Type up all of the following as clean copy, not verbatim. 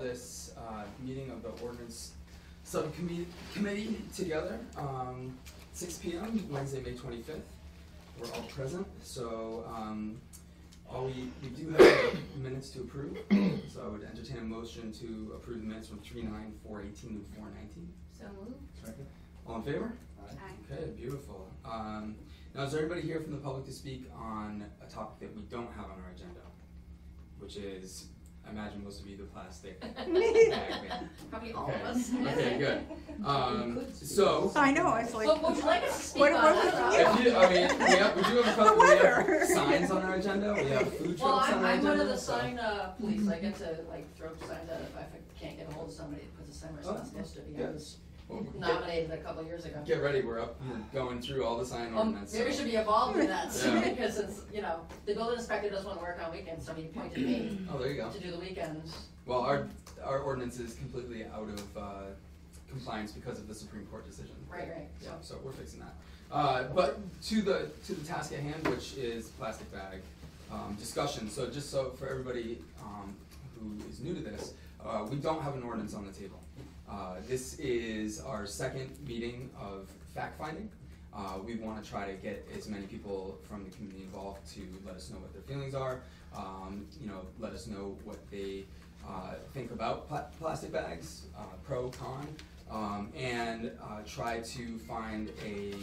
this meeting of the Ordinance Subcommittee together. 6 p.m. Wednesday, May 25th. We're all present, so we do have minutes to approve. So I would entertain a motion to approve the minutes from 3/9, 4/18, and 4/19. So moved. Second. All in favor? Aye. Okay, beautiful. Now, is there anybody here from the public to speak on a topic that we don't have on our agenda, which is, I imagine most of you, the plastic bag ban. Probably all of us. Okay, good. So I know, it's like. Would you like us to speak What on was it? if you, I mean, we do have a couple. We weather. have signs on our agenda. We have food trucks Well, on our I'm agenda. one of the so- sign police. I get to like throw signs out if I can't get a hold of somebody that puts a sign where it's not supposed to be. I good. was Well, nominated a couple of years ago. Get ready. We're going through all the sign ordinance. Maybe we should be involved in that Yeah. because it's, the building inspector doesn't want to work on weekends, so he appointed me Oh, there you go. to do the weekends. Well, our ordinance is completely out of compliance because of the Supreme Court decision. Right. Yeah, so we're fixing that. But to the task at hand, which is plastic bag discussion. So just so for everybody who is new to this, we don't have an ordinance on the table. This is our second meeting of fact finding. We want to try to get as many people from the community involved to let us know what their feelings are. Let us know what they think about plastic bags, pro, con, and try to find a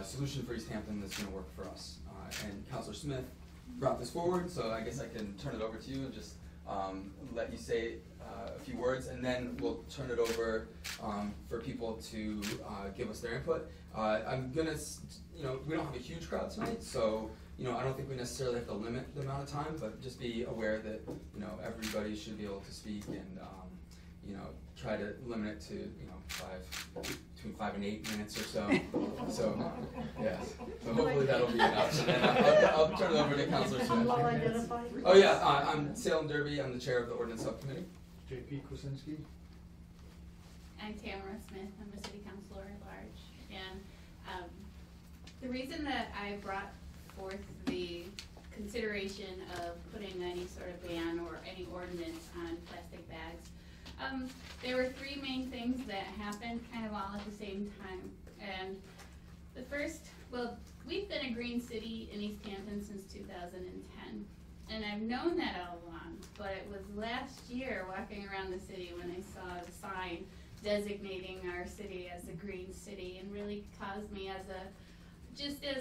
solution for East Hampton that's going to work for us. And Councilor Smith brought this forward, so I guess I can turn it over to you and just let you say a few words, and then we'll turn it over for people to give us their input. I'm gonna, we don't have a huge crowd tonight, so I don't think we necessarily have to limit the amount of time, but just be aware that everybody should be able to speak, and try to limit it to between 5 and 8 minutes or so. So yeah, so hopefully that'll be enough. And then I'll turn it over to Councilor Smith. Oh yeah, I'm Salem Derby. I'm the chair of the Ordinance Subcommittee. J.P. Kwasinski. I'm Tamara Smith. I'm a city councilor at large. And the reason that I brought forth the consideration of putting any sort of ban or any ordinance on plastic bags, there were 3 main things that happened kind of all at the same time. And the first, well, we've been a green city in East Hampton since 2010. And I've known that all along, but it was last year walking around the city when I saw the sign designating our city as a green city, and really caused me as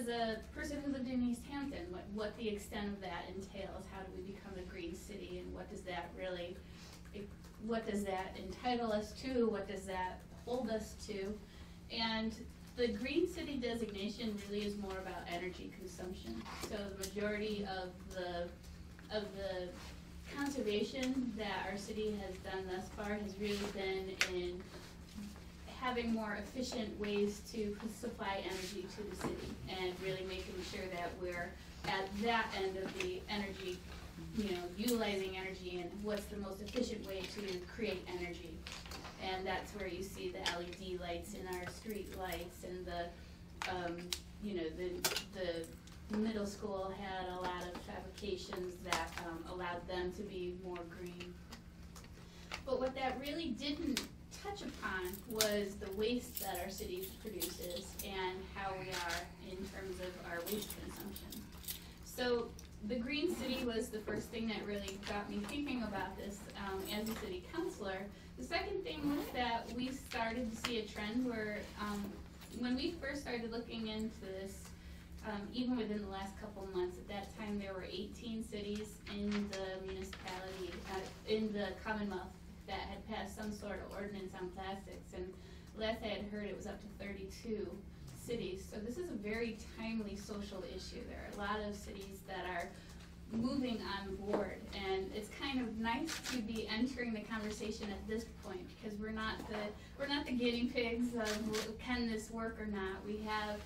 a person who lived in East Hampton, what the extent of that entails. How do we become a green city, and what does that entitle us to? What does that hold us to? And the green city designation really is more about energy consumption. So the majority of the conservation that our city has done thus far has really been in having more efficient ways to supply energy to the city, and really making sure that we're at that end of the energy, utilizing energy and what's the most efficient way to create energy. And that's where you see the LED lights in our street lights, and the middle school had a lot of fabrications that allowed them to be more green. But what that really didn't touch upon was the waste that our city produces and how we are in terms of our waste consumption. So the green city was the first thing that really got me thinking about this as a city councilor. The second thing was that we started to see a trend where when we first started looking into this, even within the last couple months, at that time there were 18 cities in the municipality, in the Commonwealth, that had passed some sort of ordinance on plastics, and last I had heard it was up to 32 cities. So this is a very timely social issue. There are a lot of cities that are moving on board, and it's kind of nice to be entering the conversation at this point, because we're not the guinea pigs of can this work or not. We have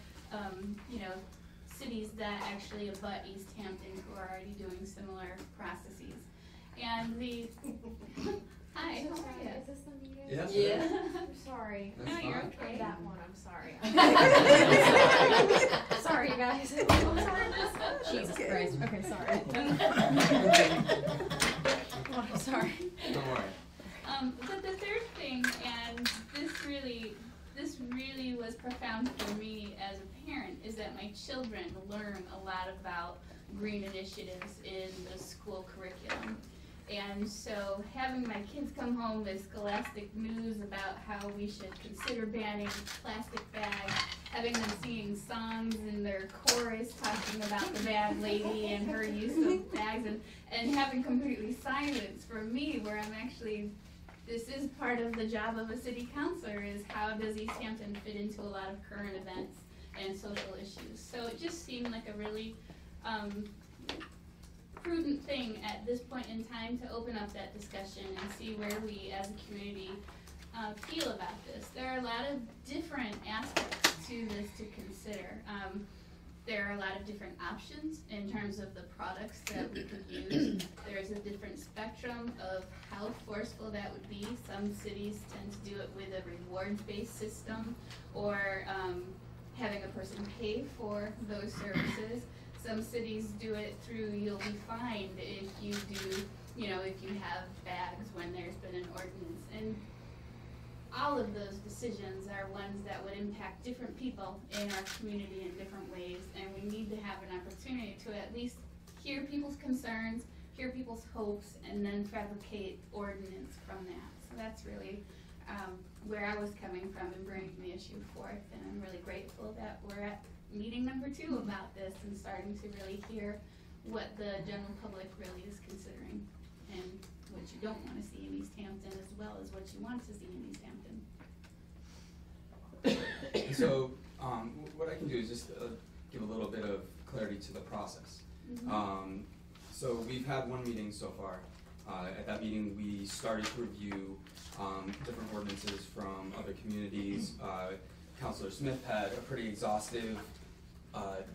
cities that actually abut East Hampton who are already doing similar processes. And the hi, So how sorry, are you? is this the meeting? Yes. Yeah. I'm sorry. That's No, you're fine. okay. That one, I'm sorry. Sorry, you guys. I'm sorry. Jesus Okay. Christ. Okay, sorry. Oh, I'm sorry. Don't worry. But the third thing, and this really was profound for me as a parent, is that my children learn a lot about green initiatives in the school curriculum. And so having my kids come home with scholastic news about how we should consider banning plastic bags, having them singing songs in their chorus talking about the bad lady and her use of bags, and having completely silence from me, where I'm actually, this is part of the job of a city councilor, is how does East Hampton fit into a lot of current events and social issues. So it just seemed like a really prudent thing at this point in time to open up that discussion and see where we as a community feel about this. There are a lot of different aspects to this to consider. There are a lot of different options in terms of the products that we could use. There's a different spectrum of how forceful that would be. Some cities tend to do it with a rewards-based system, or having a person pay for those services. Some cities do it through, you'll be fined if you do, if you have bags when there's been an ordinance. And all of those decisions are ones that would impact different people in our community in different ways, and we need to have an opportunity to at least hear people's concerns, hear people's hopes, and then fabricate ordinance from that. So that's really where I was coming from in bringing the issue forth, and I'm really grateful that we're at meeting number 2 about this and starting to really hear what the general public really is considering and what you don't want to see in East Hampton, as well as what you want to see in East Hampton. So what I can do is just give a little bit of clarity to the process. Mm-hmm. So we've had one meeting so far. At that meeting, we started to review different ordinances from other communities. Councilor Smith had a pretty exhaustive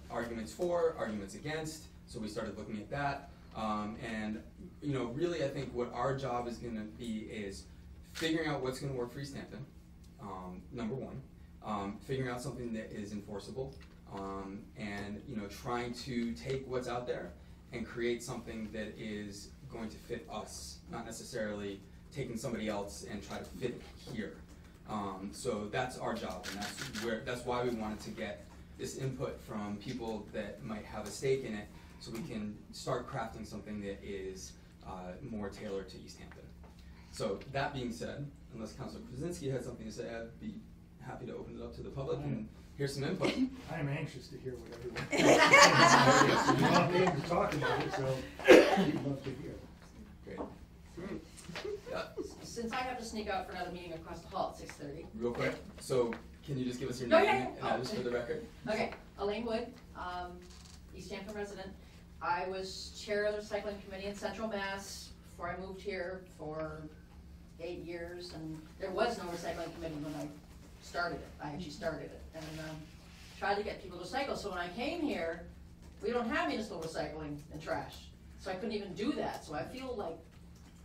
arguments for, arguments against, so we started looking at that. And really I think what our job is going to be is figuring out what's going to work for East Hampton, number one, figuring out something that is enforceable, and trying to take what's out there and create something that is going to fit us, not necessarily taking somebody else and try to fit it here. So that's our job, and that's why we wanted to get this input from people that might have a stake in it, so we can start crafting something that is more tailored to East Hampton. So that being said, unless Councilor Krasinski has something to say, I'd be happy to open it up to the public and hear some input. I'm anxious to hear what everyone has. You want me to talk about it, so I'd love to hear. Great. Yeah. Since I have to sneak out for another meeting across the hall at 6:30. Real quick, so can you just give us your Oh, name yeah. and address for the record? Okay, Elaine Wood, East Hampton resident. I was chair of the recycling committee in Central Mass before I moved here for 8 years, and there was no recycling committee when I started it. I actually started it, and tried to get people to recycle. So when I came here, we don't have municipal recycling and trash, so I couldn't even do that. So I feel like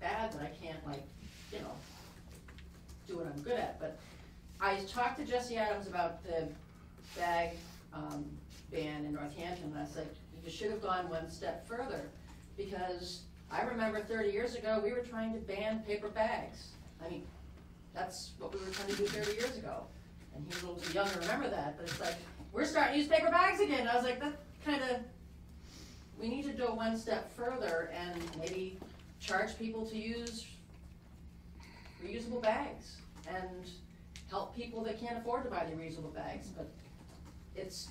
bad that I can't do what I'm good at. But I talked to Jesse Adams about the bag ban in Northampton, and I said, you should have gone one step further, because I remember 30 years ago, we were trying to ban paper bags. I mean, that's what we were trying to do 30 years ago. And he's a little too young to remember that, but it's like, we're starting to use paper bags again. And I was like, that we need to go one step further and maybe charge people to use reusable bags and help people that can't afford to buy the reusable bags. But it's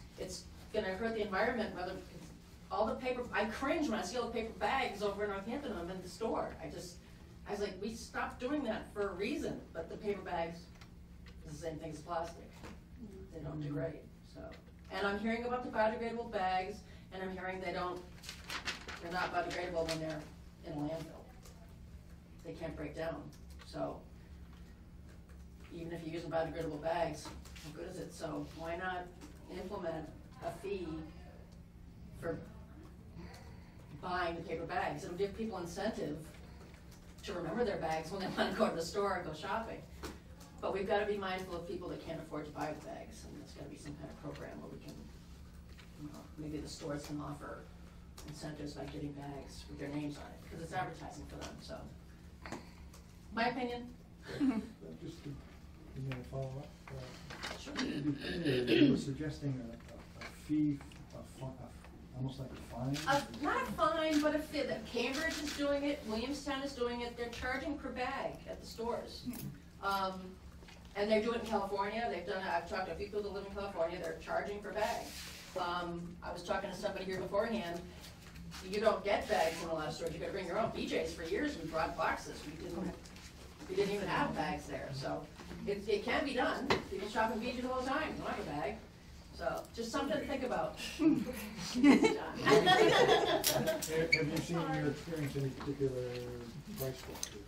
gonna hurt the environment, whether it's all the paper. I cringe when I see all the paper bags over in Northampton when I'm in the store. I was like, we stopped doing that for a reason, but the paper bags is the same thing as plastic. They don't degrade, so. And I'm hearing about the biodegradable bags, and I'm hearing they're not biodegradable when they're in a landfill. They can't break down, so even if you're using biodegradable bags, how good is it? So why not implement a fee for buying the paper bags? It'll give people incentive to remember their bags when they want to go to the store and go shopping. But we've got to be mindful of people that can't afford to buy the bags, and there's got to be some kind of program where we can, maybe the stores can offer incentives by getting bags with their names on it, because it's advertising for them, so. My opinion? Just to, follow up. Sure. You were suggesting a fee, almost like a fine? Not a fine, but a fee. That Cambridge is doing it, Williamstown is doing it, they're charging per bag at the stores. And they're doing it in California, they've done it, I've talked to a few people that live in California, they're charging per bag. I was talking to somebody here beforehand, you don't get bags in a lot of stores, you gotta bring your own. BJ's for years, we brought boxes, we didn't even have bags there, so it can be done. People shop in BJ's all the time, don't have a bag. So, just something to think about. Have you seen in your experience any particular price structure?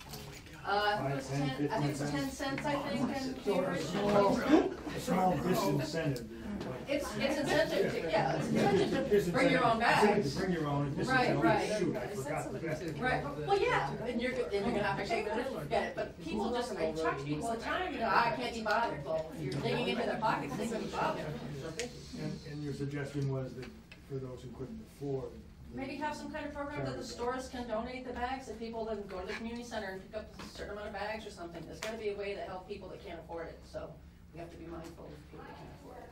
I think it was 10 cents, I think, in Cambridge. A small disincentive. It's incentive to, yeah, it's incentive to bring your own bags. To bring your own, and Right, right. shoot, I forgot the bag. Right, well, yeah, and you're gonna have to pay for it, forget it, but people just, I talk to people all the time, I can't be bothered. Well, if you're digging into their pockets, they can be bothered. And your suggestion was that for those who couldn't afford. Maybe have some kind of program that the stores can donate the bags, if people then go to the community center and pick up a certain amount of bags or something. There's gotta be a way to help people that can't afford it, so we have to be mindful of people that can't afford it.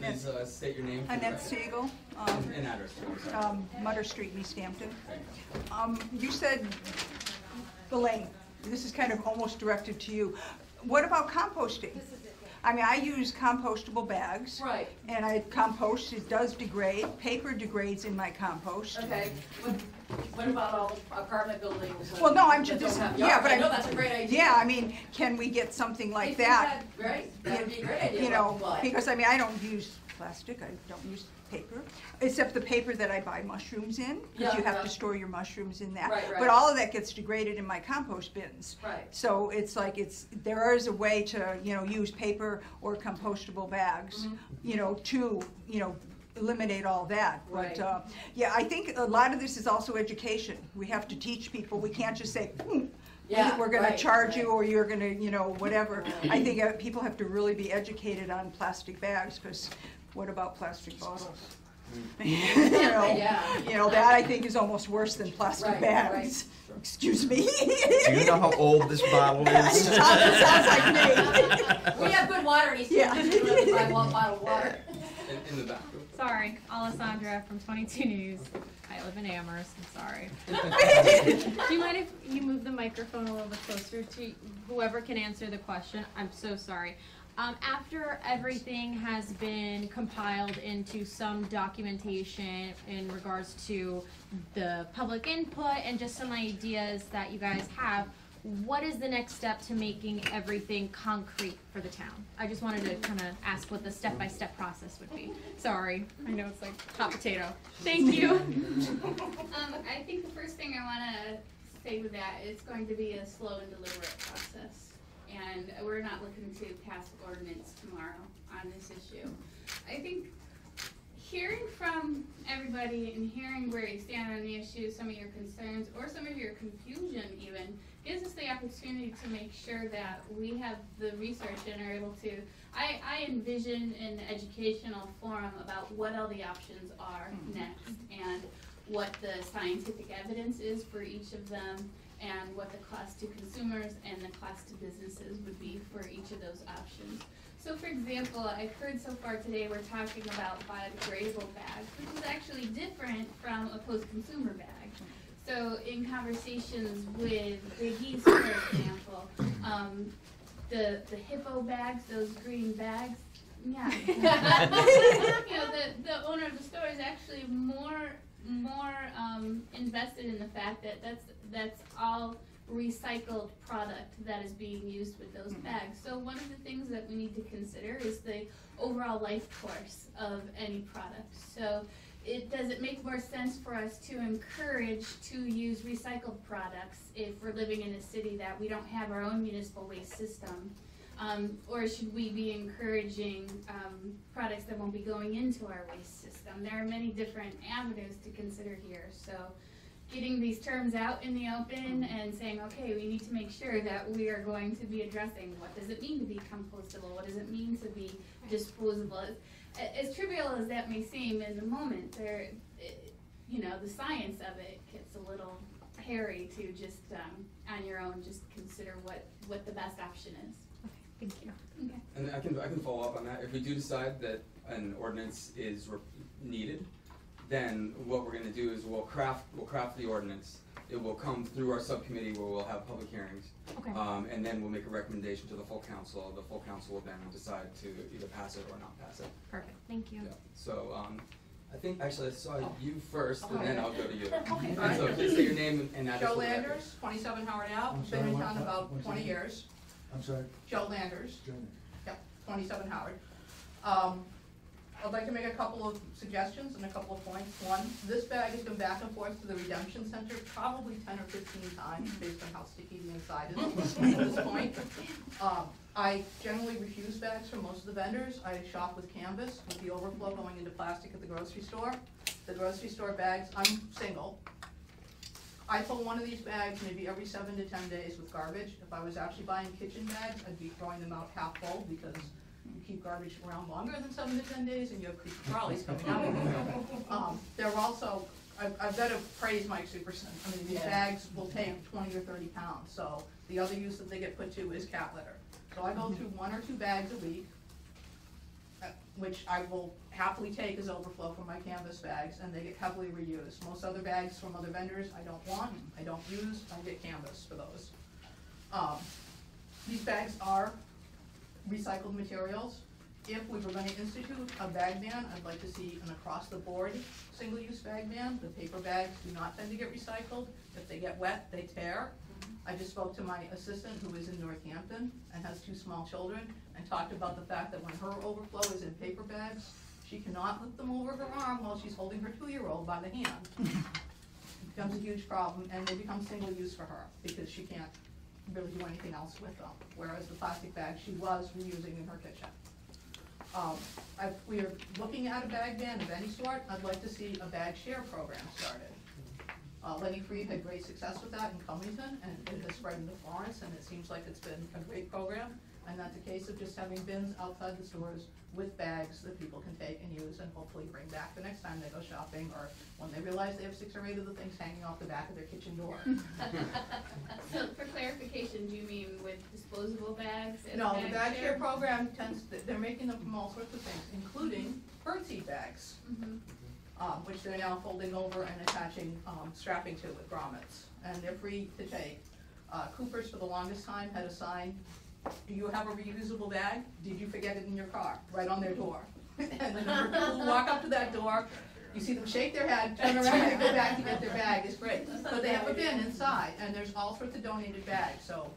Thanks for that. Please state your name. Annette Siegel, And address, please. Sorry. Mutter Street in East Hampton. You said, Elaine, this is kind of almost directed to you. What about composting? I mean, I use compostable bags. Right. And I compost, it does degrade. Paper degrades in my compost. Okay, what about all the apartment buildings? Well, no, I'm that just, don't have yeah, yards? but I know that's a great idea. Yeah, I mean, can we get something like that? Right, that would be a great idea. You know, but- because I mean, I don't use plastic, I don't use paper, except the paper that I buy mushrooms in, because Yeah, you have yeah. to store your mushrooms in that. Right, right. But all of that gets degraded in my compost bins. Right. So it's like, there is a way to, use paper or compostable bags, Mm-hmm. to, eliminate all that. Right. But, yeah, I think a lot of this is also education. We have to teach people, we can't just say, Yeah, we're gonna right, charge you, right. or you're gonna, whatever. I think people have to really be educated on plastic bags, because what about plastic bottles? Yeah. That I think is almost worse than plastic Right, bags. Excuse me. Do you know how old this bottle It is? sounds like me. We have good water in East Yeah. Hampton, we don't have to buy bottled water. In the back. Sorry, Alessandra from 22 News. I live in Amherst, I'm sorry. Do you mind if you move the microphone a little bit closer to whoever can answer the question? I'm so sorry. After everything has been compiled into some documentation in regards to the public input and just some ideas that you guys have, what is the next step to making everything concrete for the town? I just wanted to kind of ask what the step-by-step process would be. Sorry, I know it's like hot potato. Thank you. I think the first thing I want to say with that, it's going to be a slow and deliberate process. And we're not looking to pass ordinance tomorrow on this issue. I think hearing from everybody and hearing where you stand on the issue, some of your concerns, or some of your confusion even, gives us the opportunity to make sure that we have the research and are able to, I envision an educational forum about what all the options are next and what the scientific evidence is for each of them and what the cost to consumers and the cost to businesses would be for each of those options. So for example, I've heard so far today we're talking about biodegradable bags, which is actually different from a post-consumer bag. So in conversations with Big East, for example, the hippo bags, those green bags, yeah. The owner of the store is actually more invested in the fact that that's all recycled product that is being used with those bags. So one of the things that we need to consider is the overall life course of any product. So does it make more sense for us to encourage to use recycled products if we're living in a city that we don't have our own municipal waste system? Or should we be encouraging products that won't be going into our waste system? There are many different avenues to consider here. So getting these terms out in the open and saying, okay, we need to make sure that we are going to be addressing what does it mean to be compostable? What does it mean to be disposable? As trivial as that may seem in the moment, the science of it gets a little Harry to just, on your own, just consider what the best option is. Thank you. Okay. And I can follow up on that. If we do decide that an ordinance is needed, then what we're gonna do is we'll craft the ordinance. It will come through our subcommittee where we'll have public hearings. Okay. And then we'll make a recommendation to the full council. The full council will then decide to either pass it or not pass it. Perfect, thank you. Yeah. So, I think, actually, I saw you first, and Okay. then I'll go to you. Okay. And so please say your name and address. Joe for the record. Landers, 27 Howard Ave, I'm been sorry, in what- town what- about what's 20 your name? years. I'm sorry, Joe Landers, Joe. yep, 27 Howard. I'd like to make a couple of suggestions and a couple of points. One, this bag has been back and forth to the redemption center probably 10 or 15 times based on how sticky the inside is at this point. I generally refuse bags from most of the vendors. I shop with canvas, with the overflow going into plastic at the grocery store. The grocery store bags, I'm single. I fill one of these bags maybe every 7 to 10 days with garbage. If I was actually buying kitchen bags, I'd be throwing them out half full because you keep garbage around longer than 7 to 10 days and you have creepy trolleys coming out. They're also, I've got to praise Mike Superson. I mean, these Yeah. bags will take 20 or 30 pounds, so the other use that they get put to is cat litter. So I go through 1 or 2 bags a week, which I will happily take as overflow from my canvas bags, and they get heavily reused. Most other bags from other vendors I don't want, I don't use, I get canvas for those. These bags are recycled materials. If we were gonna institute a bag ban, I'd like to see an across-the-board single-use bag ban. The paper bags do not tend to get recycled. If they get wet, they tear. I just spoke to my assistant who is in Northampton and has 2 small children and talked about the fact that when her overflow is in paper bags, she cannot lift them over her arm while she's holding her 2-year-old by the hand. It becomes a huge problem and they become single-use for her because she can't really do anything else with them. Whereas the plastic bags she was reusing in her kitchen. If we are looking at a bag ban of any sort, I'd like to see a bag share program started. Lenny Freed had great success with that in Cummington, and it has spread into Florence, and it seems like it's been a great program. And that's a case of just having bins outside the stores with bags that people can take and use and hopefully bring back the next time they go shopping, or when they realize they have 6 or 8 of the things hanging off the back of their kitchen door. So for clarification, do you mean with disposable bags? as No, the bag share program tends, they're making them from all sorts of things, including birdseed bags. Mhm. Which they're now folding over and attaching, strapping to with grommets, and they're free to take. Cooper's for the longest time had a sign, do you have a reusable bag? Did you forget it in your car? Right on their door. And the number of people who walk up to that door, you see them shake their head, turn around and go back to get their bag, it's great. But they have a bin inside, and there's all sorts of donated bags, so,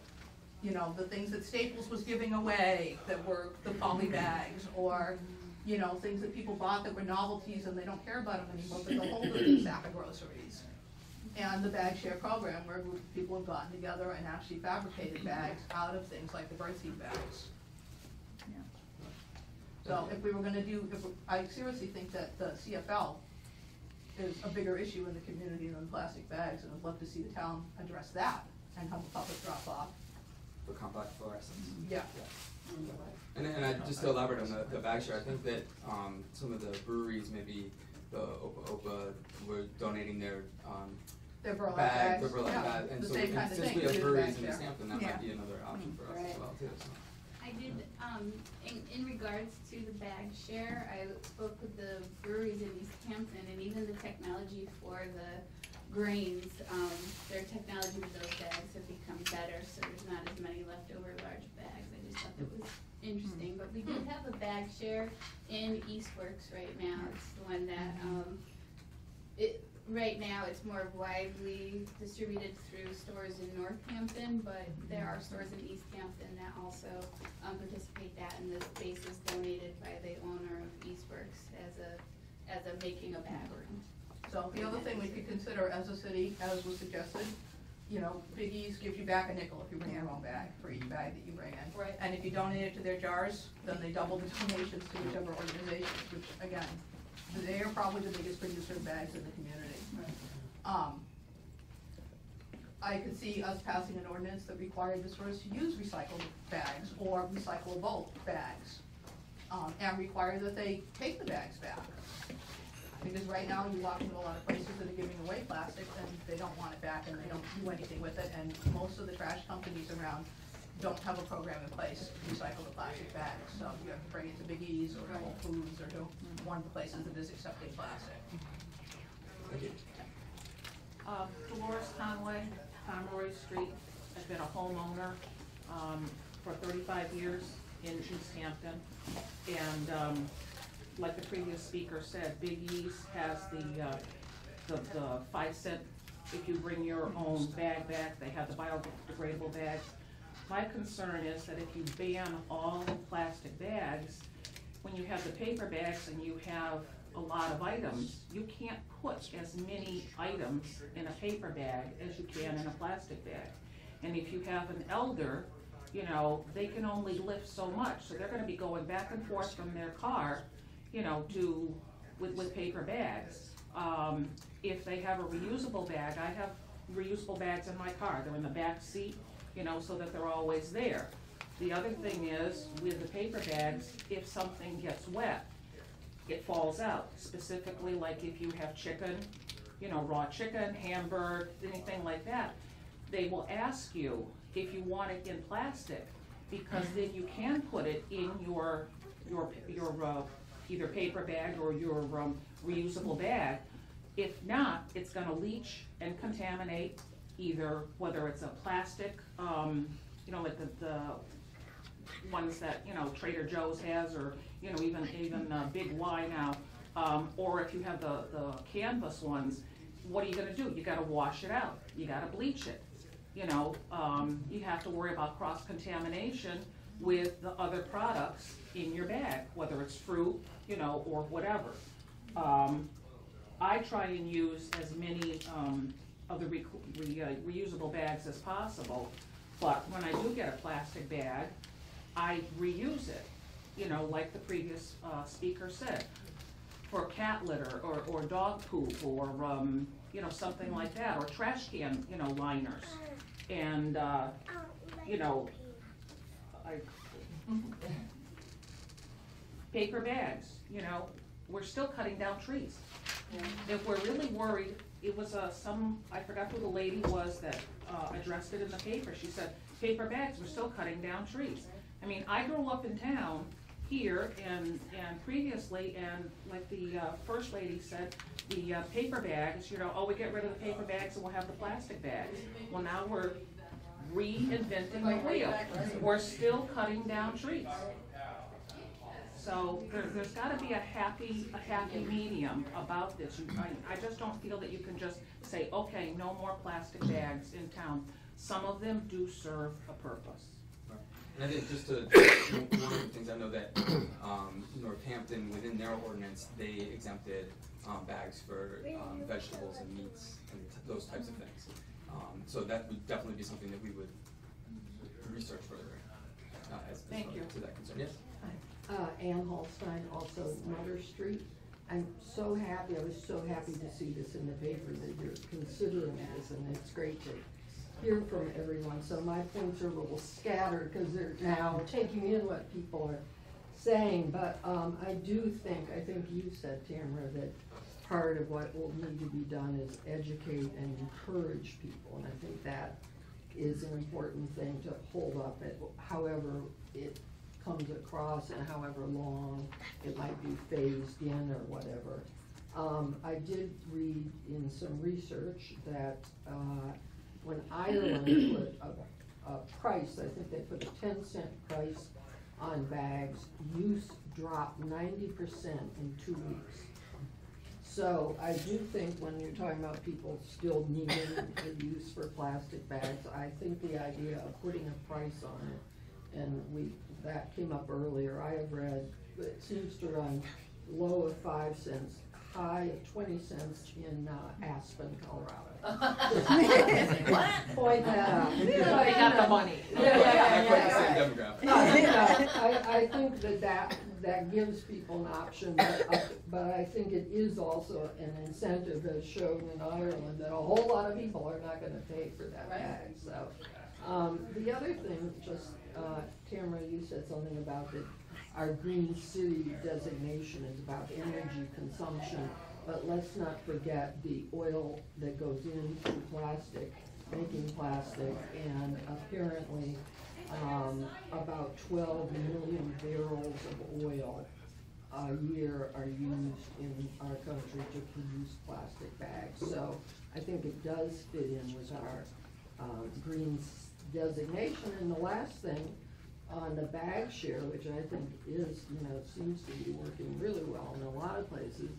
you know, the things that Staples was giving away that were the poly bags, or, you know, things that people bought that were novelties and they don't care about them anymore, but they'll hold them in a sack of groceries. And the bag share program where a group of people have gotten together and actually fabricated bags out of things like the birdseed bags. So if we were gonna do, I seriously think that the CFL is a bigger issue in the community than plastic bags, and I'd love to see the town address that and have the public drop off. For compact fluorescents. Yeah. And I, just to elaborate on the bag share, I think that, some of the breweries, maybe the Opa were donating their, They're burlap bag, bags, the burlap yeah, bag, and the so, same kind and of since thing, we have do the breweries bag in share. East Hampton, that Yeah. might be another option for us as Right. well too, so. I did, in regards to the bag share, I spoke with the breweries in East Hampton, and even the technology for the grains, their technology with those bags have become better, so there's not as many leftover large bags. I just thought that was interesting, but we do have a bag share in Eastworks right now. It's the one that, right now, it's more widely distributed through stores in Northampton, but there are stores in East Hampton that also participate that, and the space is donated by the owner of Eastworks as a making a bag room. So the other thing we could consider as a city, as was suggested, you know, Big E's gives you back a nickel if you bring your own bag, for each bag that you bring in. Right. And if you donate it to their jars, then they double the donations to whichever organizations, which again, they are probably the biggest producer of bags in the community. I could see us passing an ordinance that required the stores to use recycled bags or recyclable bags, and require that they take the bags back. Because right now, you walk into a lot of places that are giving away plastic, and they don't want it back, and they don't do anything with it, and most of the trash companies around don't have a program in place to recycle the plastic bags, so you have to bring it to Big E's or Whole Foods or to one of the places that is accepting plastic. Thank you. Dolores Conway, Pomeroy Street. I've been a homeowner for 35 years in East Hampton. And like the previous speaker said, Big E's has the 5 cent, if you bring your own bag back, they have the biodegradable bags. My concern is that if you ban all plastic bags, when you have the paper bags and you have a lot of items, you can't put as many items in a paper bag as you can in a plastic bag. And if you have an elder, you know, they can only lift so much, so they're gonna be going back and forth from their car, you know, with paper bags. If they have a reusable bag, I have reusable bags in my car, they're in the back seat, you know, so that they're always there. The other thing is, with the paper bags, if something gets wet, it falls out. Specifically, like if you have chicken, you know, raw chicken, hamburger, anything like that, they will ask you if you want it in plastic, because then you can put it in your either paper bag or your reusable bag. If not, it's gonna leach and contaminate either, whether it's a plastic, you know, like the ones that, you know, Trader Joe's has, or, you know, even Big Y now, or if you have the canvas ones, what are you gonna do? You gotta wash it out, you gotta bleach it, you know, you have to worry about cross-contamination with the other products in your bag, whether it's fruit, you know, or whatever. I try and use as many of the reusable bags as possible, but when I do get a plastic bag, I reuse it, you know, like the previous speaker said, for cat litter or dog poop or, you know, something like that, or trash can, you know, liners. And, you know, paper bags, you know, we're still cutting down trees. If we're really worried, it was I forgot who the lady was that addressed it in the paper. She said, paper bags, we're still cutting down trees. I mean, I grew up in town here and previously, and like the first lady said, the paper bags, you know, oh, we get rid of the paper bags and we'll have the plastic bags. Well, now we're reinventing the wheel. We're still cutting down trees. So there's gotta be a happy medium about this. I just don't feel that you can just say, okay, no more plastic bags in town. Some of them do serve a purpose. And I think just to, one of the things I know that Northampton, within their ordinance, they exempted bags for vegetables and meats and those types of things. So that would definitely be something that we would research further Thank you. To that concern. Yes? Ann Holstein, also Nutter Street. I'm so happy, I was so happy to see this in the paper that you're considering this, and it's great to hear from everyone. So my points are a little scattered because they're now taking in what people are saying, but I think you said, Tamara, that part of what will need to be done is educate and encourage people, and I think that is an important thing to hold up at however it comes across and however long it might be phased in or whatever. I did read in some research that when Ireland put a price, I think they put a 10-cent price on bags, use dropped 90% in 2 weeks. So I do think when you're talking about people still needing the use for plastic bags, I think the idea of putting a price on it, and that came up earlier, I have read, it seems to run low of 5 cents, high of 20 cents in Aspen, Colorado. What? Point that out. They got the money. Same demographic. I think that gives people an option, but I think it is also an incentive, as shown in Ireland, that a whole lot of people are not gonna pay for that bag, so. The other thing, just, Tamara, you said something about that our green city designation is about energy consumption but let's not forget the oil that goes into plastic, making plastic, and apparently, about 12 million barrels of oil a year are used in our country to produce plastic bags. So I think it does fit in with our green designation. And the last thing, on the bag share, which I think is, seems to be working really well in a lot of places,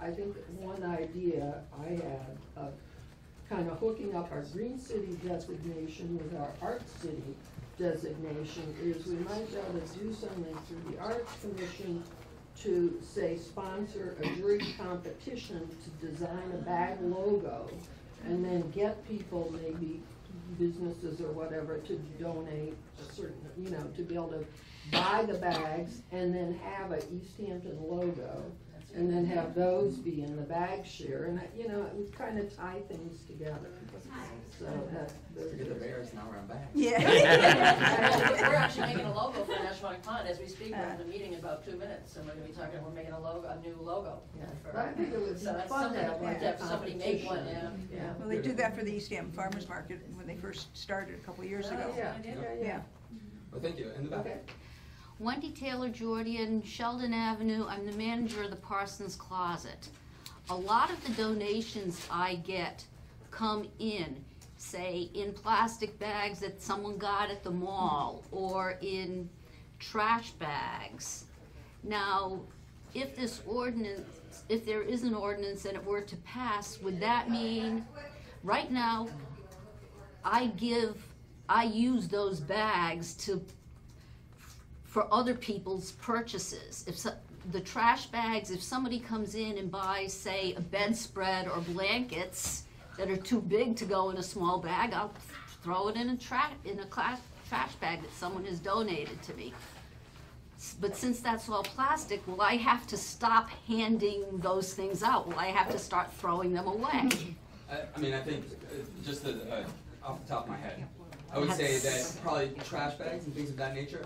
I think one idea I had of kind of hooking up our Green City designation with our Art City designation is we might be able to do something through the Arts Commission to, say, sponsor a jury competition to design a bag logo, and then get people, maybe businesses or whatever, to donate a certain, to be able to buy the bags and then have a East Hampton logo, and then have those be in the bag share, and it would kind of tie things together. So that's Look at the bears now around bags. Yeah. We're actually making a logo for Nashwauk Pond as we speak. We're having a meeting in about 2 minutes, and we're gonna be talking, we're making a new logo. Yeah, for- but I think it would be So that's fun to something, have like to a have somebody make one, competition. yeah. Well, they did that for the East Hampton Farmers Market when they first started a couple of years ago. Yeah. Yeah. Well, thank you. In the back. Okay. Wendy Taylor Jordan, Sheldon Avenue. I'm the manager of the Parsons Closet. A lot of the donations I get come in, say, in plastic bags that someone got at the mall, or in trash bags. Now, if there is an ordinance and it were to pass, would that mean, right now, I use those bags for other people's purchases. The trash bags, if somebody comes in and buys, say, a bedspread or blankets that are too big to go in a small bag, I'll throw it in a trash bag that someone has donated to me. But since that's all plastic, will I have to stop handing those things out? Will I have to start throwing them away? I mean, I think, just off the top of my head, I would say that probably trash bags and things of that nature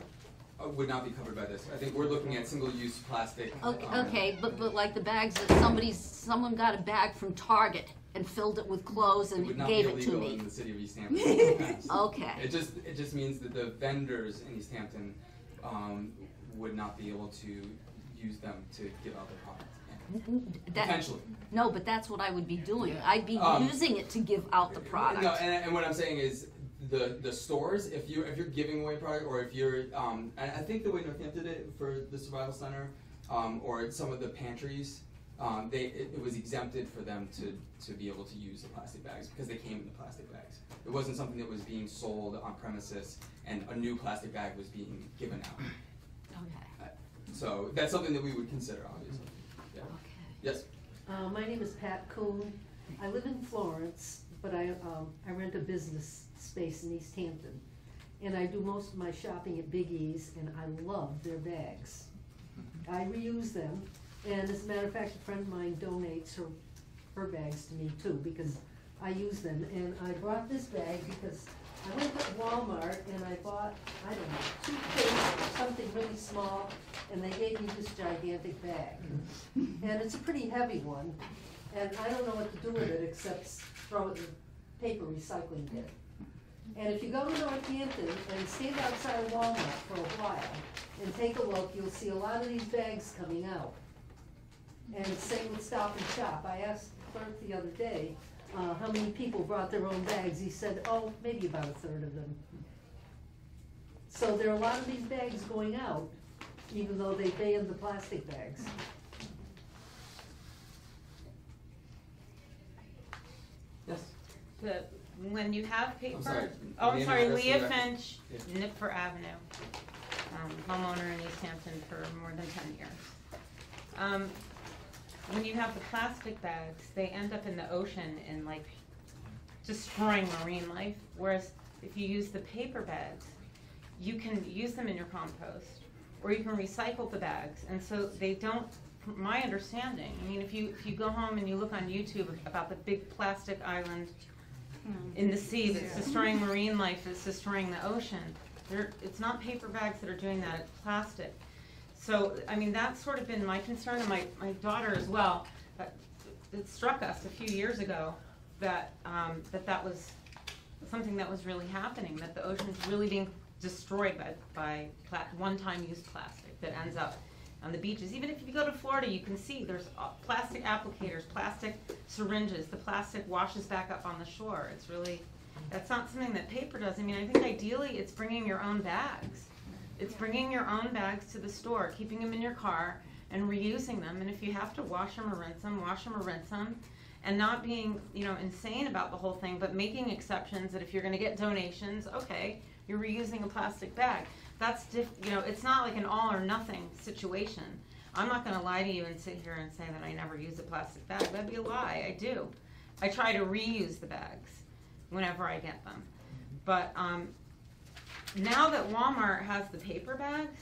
would not be covered by this. I think we're looking at single-use plastic. Okay, but like the bags that someone got a bag from Target and filled it with clothes and gave it to would not be illegal me. in the city of East Hampton. Okay. It just means that the vendors in East Hampton would not be able to use them to give out their product. Potentially. No, but that's what I would be doing. Yeah. I'd be using it to give out the product. No, and what I'm saying is the stores, if you're giving away product, or if you're and I think the way Northampton did it for the Survival Center, or some of the pantries, it was exempted for them to be able to use the plastic bags because they came in the plastic bags. It wasn't something that was being sold on premises and a new plastic bag was being given out. Okay. So that's something that we would consider, obviously. Yeah. Okay. Yes. My name is Pat Kuhn. I live in Florence, but I rent a business space in East Hampton. And I do most of my shopping at Big E's, and I love their bags. I reuse them, and as a matter of fact, a friend of mine donates her bags to me too, because I use them. And I brought this bag because I went to Walmart and I bought, I don't know, toothpaste or something really small, and they gave me this gigantic bag. And it's a pretty heavy one, and I don't know what to do with it except throw it in the paper recycling bin. And if you go to Northampton and stand outside of Walmart for a while and take a look, you'll see a lot of these bags coming out. And same with Stop and Shop. I asked the clerk the other day how many people brought their own bags. He said, oh, maybe about a third of them. So there are a lot of these bags going out, even though they banned the plastic bags. Yes. When you have paper. I'm sorry. Oh, I'm Name sorry, and address Leah for the record. Finch, Nipper Avenue, homeowner in East Hampton for more than 10 years. When you have the plastic bags, they end up in the ocean and like destroying marine life. Whereas if you use the paper bags, you can use them in your compost, or you can recycle the bags. And so they don't, from my understanding, I mean, if you go home and you look on YouTube about the big plastic island in the sea that's destroying marine life, that's destroying the ocean, it's not paper bags that are doing that, it's plastic. So, I mean, that's sort of been my concern, and my daughter as well. it struck us a few years ago that, that was something that was really happening, that the ocean's really being destroyed by one-time use plastic that ends up on the beaches. Even if you go to Florida, you can see there's plastic applicators, plastic syringes, the plastic washes back up on the shore. It's really, that's not something that paper does. I mean, I think ideally it's bringing your own bags. It's bringing your own bags to the store, keeping them in your car and reusing them. And if you have to wash them or rinse them, wash them or rinse them. And not being, insane about the whole thing, but making exceptions that if you're gonna get donations, okay, you're reusing a plastic bag. That's it's not like an all or nothing situation. I'm not gonna lie to you and sit here and say that I never use a plastic bag. That'd be a lie, I do. I try to reuse the bags whenever I get them. But now that Walmart has the paper bags,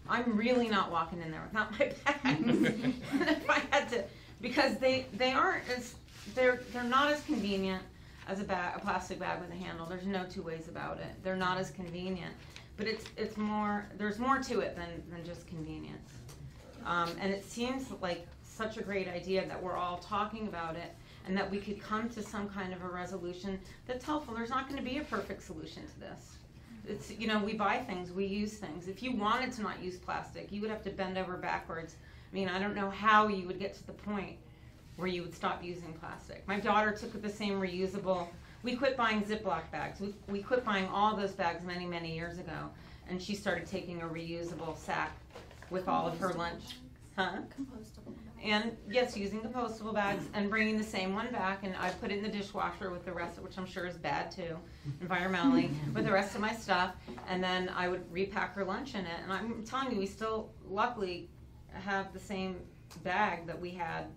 I'm really not walking in there without my bags. If I had to, because they aren't as, they're not as convenient as a plastic bag with a handle. There's no two ways about it. They're not as convenient, but it's more, there's more to it than just convenience. And it seems like such a great idea that we're all talking about it and that we could come to some kind of a resolution that's helpful. There's not going to be a perfect solution to this. It's, we buy things, we use things. If you wanted to not use plastic, you would have to bend over backwards. I mean, I don't know how you would get to the point where you would stop using plastic. My daughter took the same reusable, we quit buying Ziploc bags. We quit buying all those bags many, many years ago. And she started taking a reusable sack with all of her lunch. Huh? Compostable. And yes, using compostable bags and bringing the same one back, and I put it in the dishwasher with the rest, which I'm sure is bad too, environmentally, with the rest of my stuff, and then I would repack her lunch in it. And I'm telling you, we still, luckily, have the same bag that we had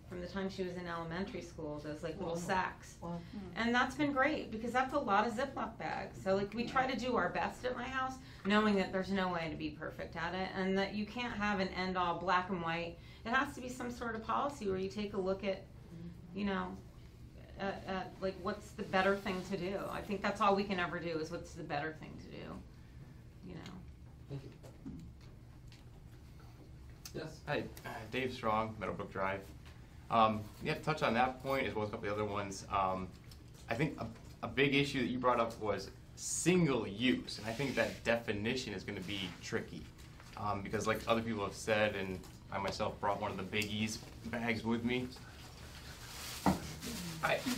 from the time she was in elementary school, those like little sacks. Wow. And that's been great, because that's a lot of Ziploc bags. So like we try to do our best at my house, knowing that there's no way to be perfect at it, and that you can't have an end-all black and white. It has to be some sort of policy where you take a look at, at like what's the better thing to do. I think that's all we can ever do is what's the better thing to do, Thank you. Yes? Hi, Dave Strong, Meadowbrook Drive. Yeah, to touch on that point as well as a couple of the other ones, I think a big issue that you brought up was single use, and I think that definition is going to be tricky because like other people have said, and I myself brought one of the Biggies bags with me.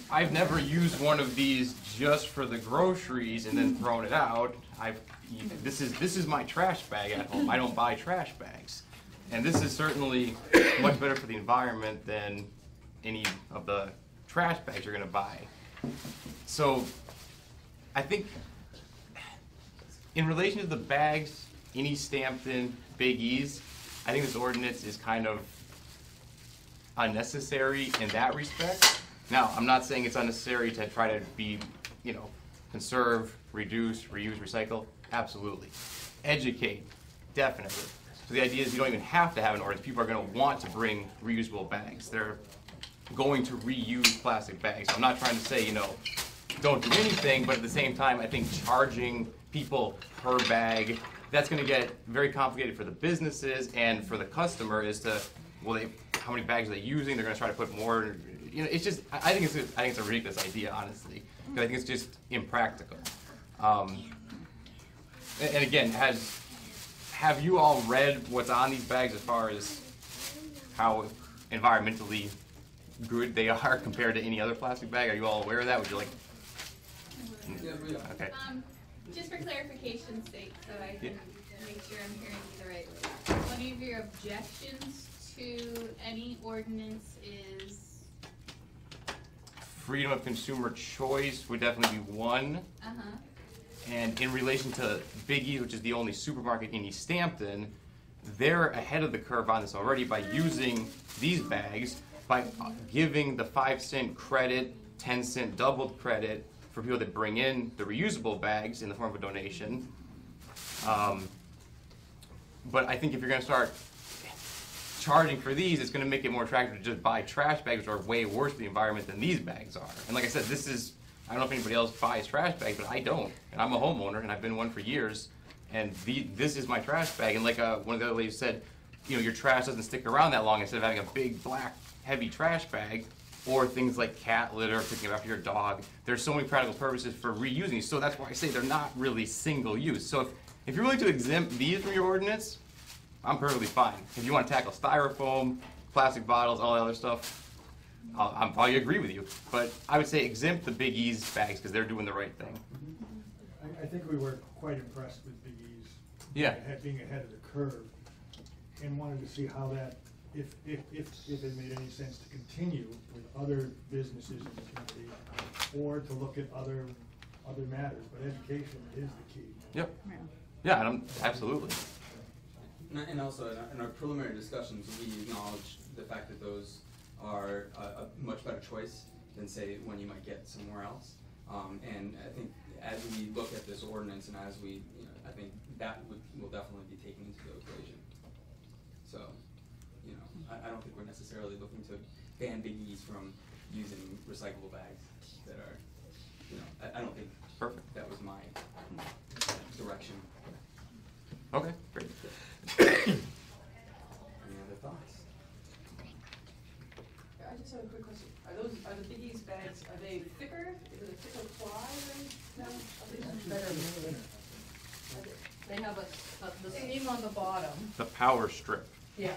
I've never used one of these just for the groceries and then thrown it out. This is my trash bag at home. I don't buy trash bags. And this is certainly much better for the environment than any of the trash bags you're going to buy. So I think in relation to the bags in East Hampton, Biggies, I think this ordinance is kind of unnecessary in that respect. Now, I'm not saying it's unnecessary to try to be, conserve, reduce, reuse, recycle. Absolutely. Educate, definitely. So the idea is you don't even have to have an ordinance. People are going to want to bring reusable bags. They're going to reuse plastic bags. So I'm not trying to say, don't do anything, but at the same time, I think charging people per bag, that's going to get very complicated for the businesses and for the customer as to, how many bags are they using? They're going to try to put more. It's just, I think it's a ridiculous idea, honestly, because I think it's just impractical. And again, have you all read what's on these bags as far as how environmentally good they are compared to any other plastic bag? Are you all aware of that? Would you like? Yeah, we are. Okay. Just for clarification's sake, so I can make sure I'm hearing you the right way. One of your objections to any ordinance is? Freedom of consumer choice would definitely be one. Uh-huh. And in relation to Biggie, which is the only supermarket in East Hampton, they're ahead of the curve on this already by using these bags, by giving the 5-cent credit, 10-cent doubled credit for people that bring in the reusable bags in the form of a donation. But I think if you're going to start charging for these, it's going to make it more attractive to just buy trash bags, which are way worse for the environment than these bags are. And like I said, I don't know if anybody else buys trash bags, but I don't. And I'm a homeowner, and I've been one for years. And this is my trash bag. And like one of the other ladies said, your trash doesn't stick around that long instead of having a big black heavy trash bag, or things like cat litter, picking it up your dog. There's so many practical purposes for reusing these, so that's why I say they're not really single use. So if you're willing to exempt these from your ordinance, I'm perfectly fine. If you want to tackle styrofoam, plastic bottles, all that other stuff, I'll probably agree with you. But I would say exempt the Big E's bags because they're doing the right thing. I think we were quite impressed with Big E's. Yeah. Being ahead of the curve, and wanted to see how that, if it made any sense to continue with other businesses in the community, or to look at other matters, but education is the key. Yep. Yeah, and absolutely. And also, in our preliminary discussions, we acknowledge the fact that those are a much better choice than, say, one you might get somewhere else. And I think as we look at this ordinance and as we, I think that will definitely be taken into the equation. So, I don't think we're necessarily looking to ban Big E's from using recyclable bags that are, I don't think perfect. That was my direction. Okay, great. Any other thoughts? Yeah, I just have a quick question. Are the Big E's bags, are they thicker? Is it a thicker ply than, no? Are they better made? They have the seam on the bottom. The power strip. Yeah.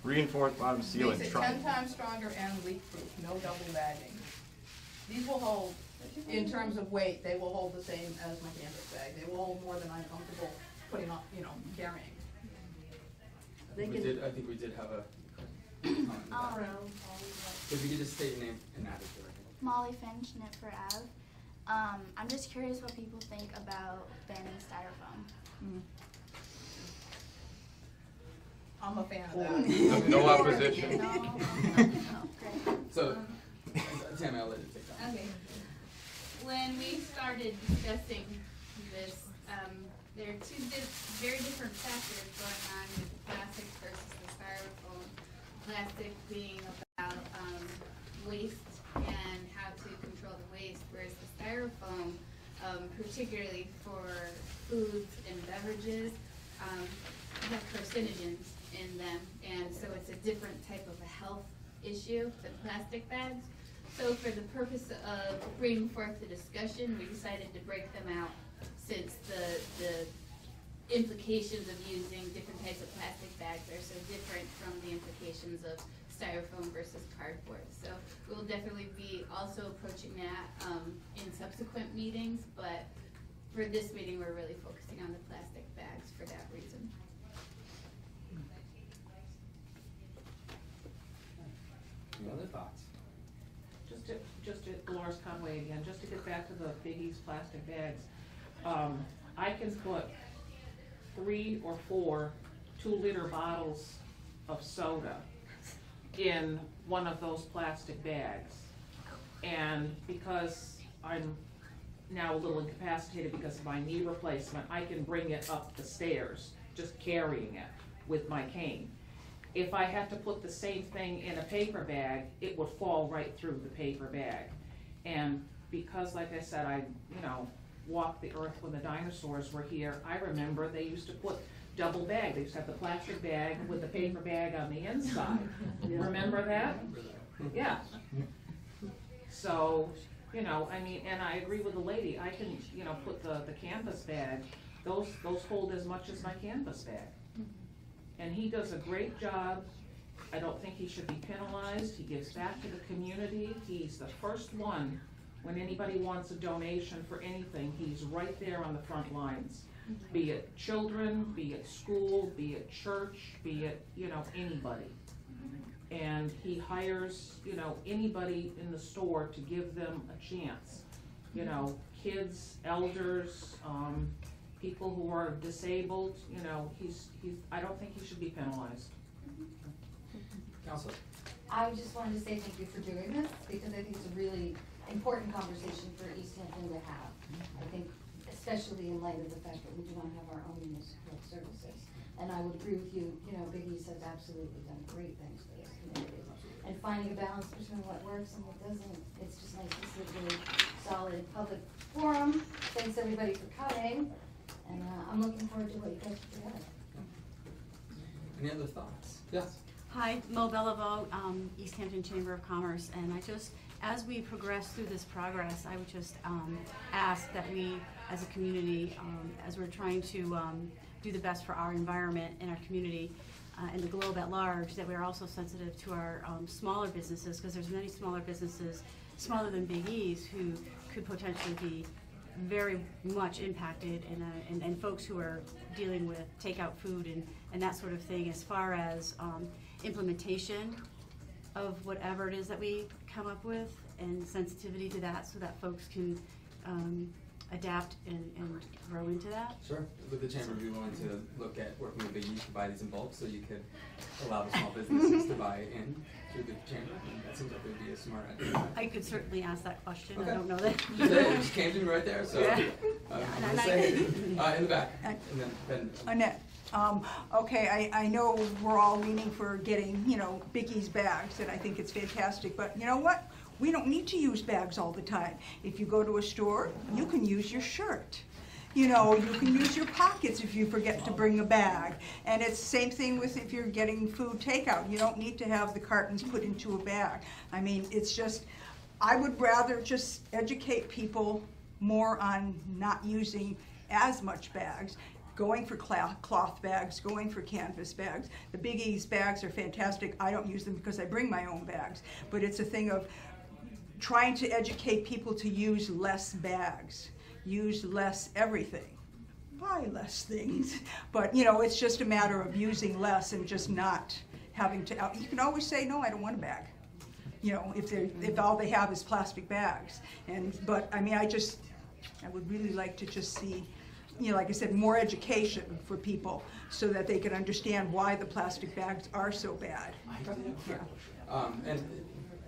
Reinforced bottom seal and Makes it trunk. 10 times stronger and leak-proof, no double bagging. These will hold, in terms of weight, they will hold the same as my canvas bag. They will hold more than I'm comfortable putting on, carrying. I think we did have a comment. If you could just state your name and address. Molly Finch, Knit for Av. I'm just curious what people think about banning styrofoam. I'm a fan of that. No opposition. No, great. So, Tammy, I'll let you take that. Okay. When we started discussing this, there are two very different factors going on with the plastic versus the styrofoam. Plastic being about waste and how to control the waste, whereas the styrofoam, particularly for foods and beverages, have carcinogens in them, and so it's a different type of a health issue than plastic bags. So for the purpose of bringing forth the discussion, we decided to break them out since the implications of using different types of plastic bags are so different from the implications of styrofoam versus cardboard. So we'll definitely be also approaching that in subsequent meetings, but for this meeting, we're really focusing on the plastic bags for that reason. Any other thoughts? Just to Dolores Conway again, just to get back to the Big E's plastic bags, I can put 3 or 4 2-liter bottles of soda in one of those plastic bags. And because I'm now a little incapacitated because of my knee replacement, I can bring it up the stairs, just carrying it with my cane. If I had to put the same thing in a paper bag, it would fall right through the paper bag. And because, like I said, I, walked the earth when the dinosaurs were here, I remember they used to put double bag. They used to have the plastic bag with the paper bag on the inside. Remember that? Yeah. So, and I agree with the lady. I can, put the canvas bag. Those hold as much as my canvas bag. And he does a great job. I don't think he should be penalized. He gives back to the community. He's the first one when anybody wants a donation for anything. He's right there on the front lines. Be it children, be it school, be it church, be it, anybody. And he hires, anybody in the store to give them a chance. Kids, elders, people who are disabled, I don't think he should be penalized. Counselor. I just wanted to say thank you for doing this, because I think it's a really important conversation for East Hampton to have. I think especially in light of the fact that we do not have our own municipal services. And I would agree with you, Big East has absolutely done great things for this community. And finding a balance between what works and what doesn't, it's just nice to see a really solid public forum. Thanks everybody for coming. And I'm looking forward to what you guys put together. Any other thoughts? Yes. Hi, Mo Bellavo, East Hampton Chamber of Commerce, and I just, as we progress through this progress, I would just ask that we, as a community, as we're trying to do the best for our environment and our community and the globe at large, that we are also sensitive to our smaller businesses, because there's many smaller businesses, smaller than Big E's, who could potentially be very much impacted, and folks who are dealing with takeout food and that sort of thing, as far as implementation of whatever it is that we come up with, and sensitivity to that, so that folks can adapt and grow into that. Sure. Would the chamber be willing to look at working with Big E to buy these in bulk, so you could allow the small businesses to buy in through the chamber? That seems like it would be a smart idea. I could certainly ask that question. Okay. I don't know that. You just came to me right there, so Yeah. I'm gonna say in the back, and then Ben. Annette, okay, I know we're all leaning for getting, Big E's bags, and I think it's fantastic, but you know what? We don't need to use bags all the time. If you go to a store, you can use your shirt. You can use your pockets if you forget to bring a bag. And it's the same thing with if you're getting food takeout. You don't need to have the cartons put into a bag. I mean, it's just, I would rather just educate people more on not using as much bags, going for cloth bags, going for canvas bags. The Big E's bags are fantastic. I don't use them because I bring my own bags. But it's a thing of trying to educate people to use less bags, use less everything, buy less things. But, it's just a matter of using less and just not having to, you can always say, no, I don't want a bag. If all they have is plastic bags. But I mean, I would really like to just see, like I said, more education for people so that they can understand why the plastic bags are so bad.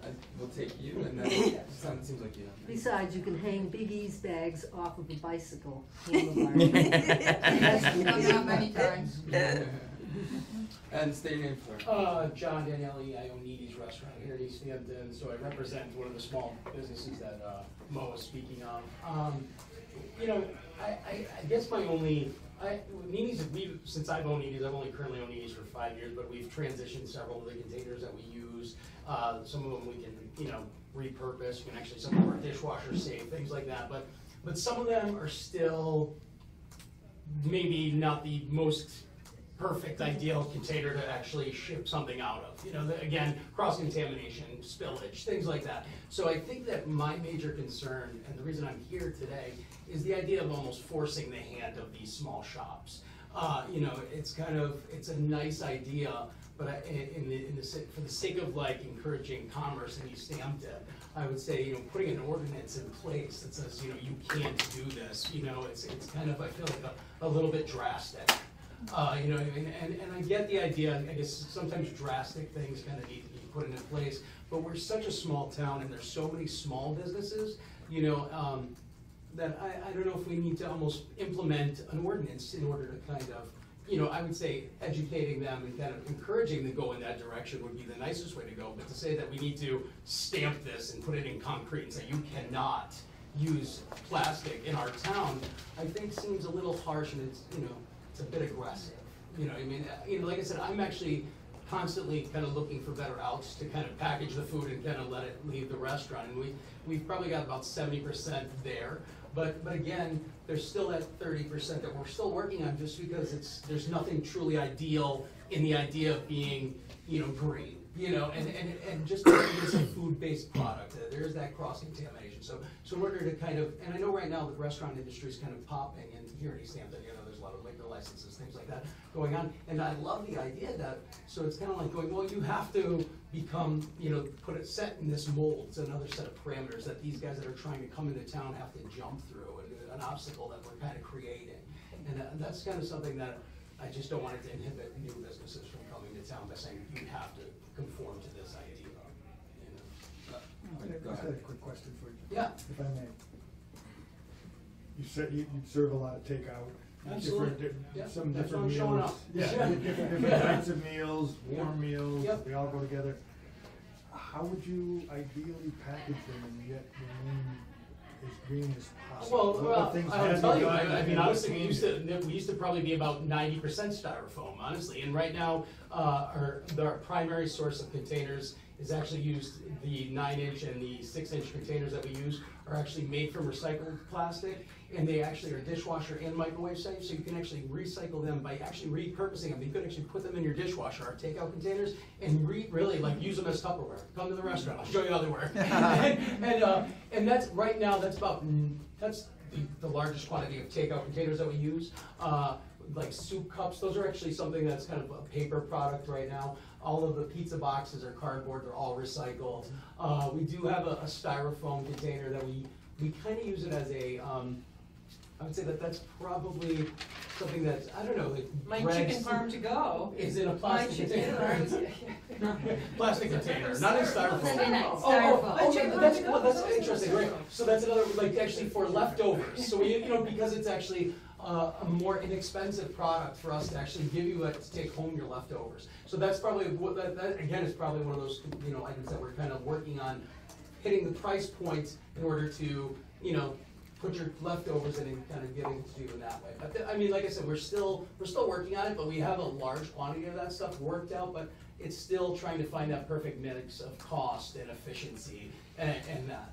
And we'll take you, and then it seems like you. Besides, you can hang Big E's bags off of a bicycle handlebar. I've done that many times. And state your name for John Danielli. I own Needy's Restaurant here in East Hampton, so I represent one of the small businesses that Mo was speaking of. I guess my only, Needy's, since I've owned Needy's, I've only currently owned Needy's for 5 years, but we've transitioned several of the containers that we use. Some of them we can, repurpose. You can actually, some of our dishwashers save, things like that. But some of them are still maybe not the most perfect, ideal container to actually ship something out of. Again, cross-contamination, spillage, things like that. So I think that my major concern, and the reason I'm here today, is the idea of almost forcing the hand of these small shops. It's a nice idea, but for the sake of encouraging commerce in East Hampton, I would say, putting an ordinance in place that says, you can't do this, it's kind of, I feel like a little bit drastic. And I get the idea. I guess sometimes drastic things kind of need to be put into place, but we're such a small town, and there's so many small businesses, that I don't know if we need to almost implement an ordinance in order to kind of, I would say educating them and kind of encouraging them to go in that direction would be the nicest way to go, but to say that we need to stamp this and put it in concrete and say you cannot use plastic in our town, I think seems a little harsh, and it's, it's a bit aggressive. Like I said, I'm actually constantly kind of looking for better outs to kind of package the food and kind of let it leave the restaurant. And we've probably got about 70% there. But again, there's still that 30% that we're still working on, just because there's nothing truly ideal in the idea of being, green. And just because it's a food-based product, there's that cross-contamination. So in order to kind of, and I know right now the restaurant industry is kind of popping, and here in East Hampton, there's a lot of liquor licenses, things like that going on. And I love the idea that, so it's kind of like going, well, you have to become, put it set in this mold. It's another set of parameters that these guys that are trying to come into town have to jump through, and an obstacle that we're kind of creating. And that's kind of something that I just don't want it to inhibit new businesses from coming to town by saying you have to conform to this idea. I just had a quick question for you. Yeah. If I may. You said you serve a lot of takeout. Absolutely. Some That's different why I'm showing meals. up. Yeah, different types of meals, warm meals, Yep. they all go together. How would you ideally package them and yet remain green as possible? What Well, things I'll have tell you, done I mean, and honestly, what's we used to probably be about 90% styrofoam, honestly, and right now, our primary source of containers is actually used, the 9-inch and the 6-inch containers that we use are actually made from recycled plastic, and they actually are dishwasher and microwave safe, so you can actually recycle them by actually repurposing them. You could actually put them in your dishwasher, our takeout containers, and really like use them as Tupperware. Come to the restaurant, I'll show you how they work. and that's, right now, that's the largest quantity of takeout containers that we use. Like soup cups, those are actually something that's kind of a paper product right now. All of the pizza boxes are cardboard, they're all recycled. We do have a styrofoam container that we kind of use it as a, I would say that's probably something that's, I don't know, like My bread chicken farm to go. is in a plastic container. Plastic container, not in styrofoam. That's interesting, right? So that's another, like, actually for leftovers. So we, because it's actually a more inexpensive product for us to actually give you to take home your leftovers. So that's probably that again is probably one of those items that we're kind of working on hitting the price point in order to put your leftovers in and kind of getting to do in that way. But I mean, like I said, we're still working on it, but we have a large quantity of that stuff worked out. But it's still trying to find that perfect mix of cost and efficiency and that,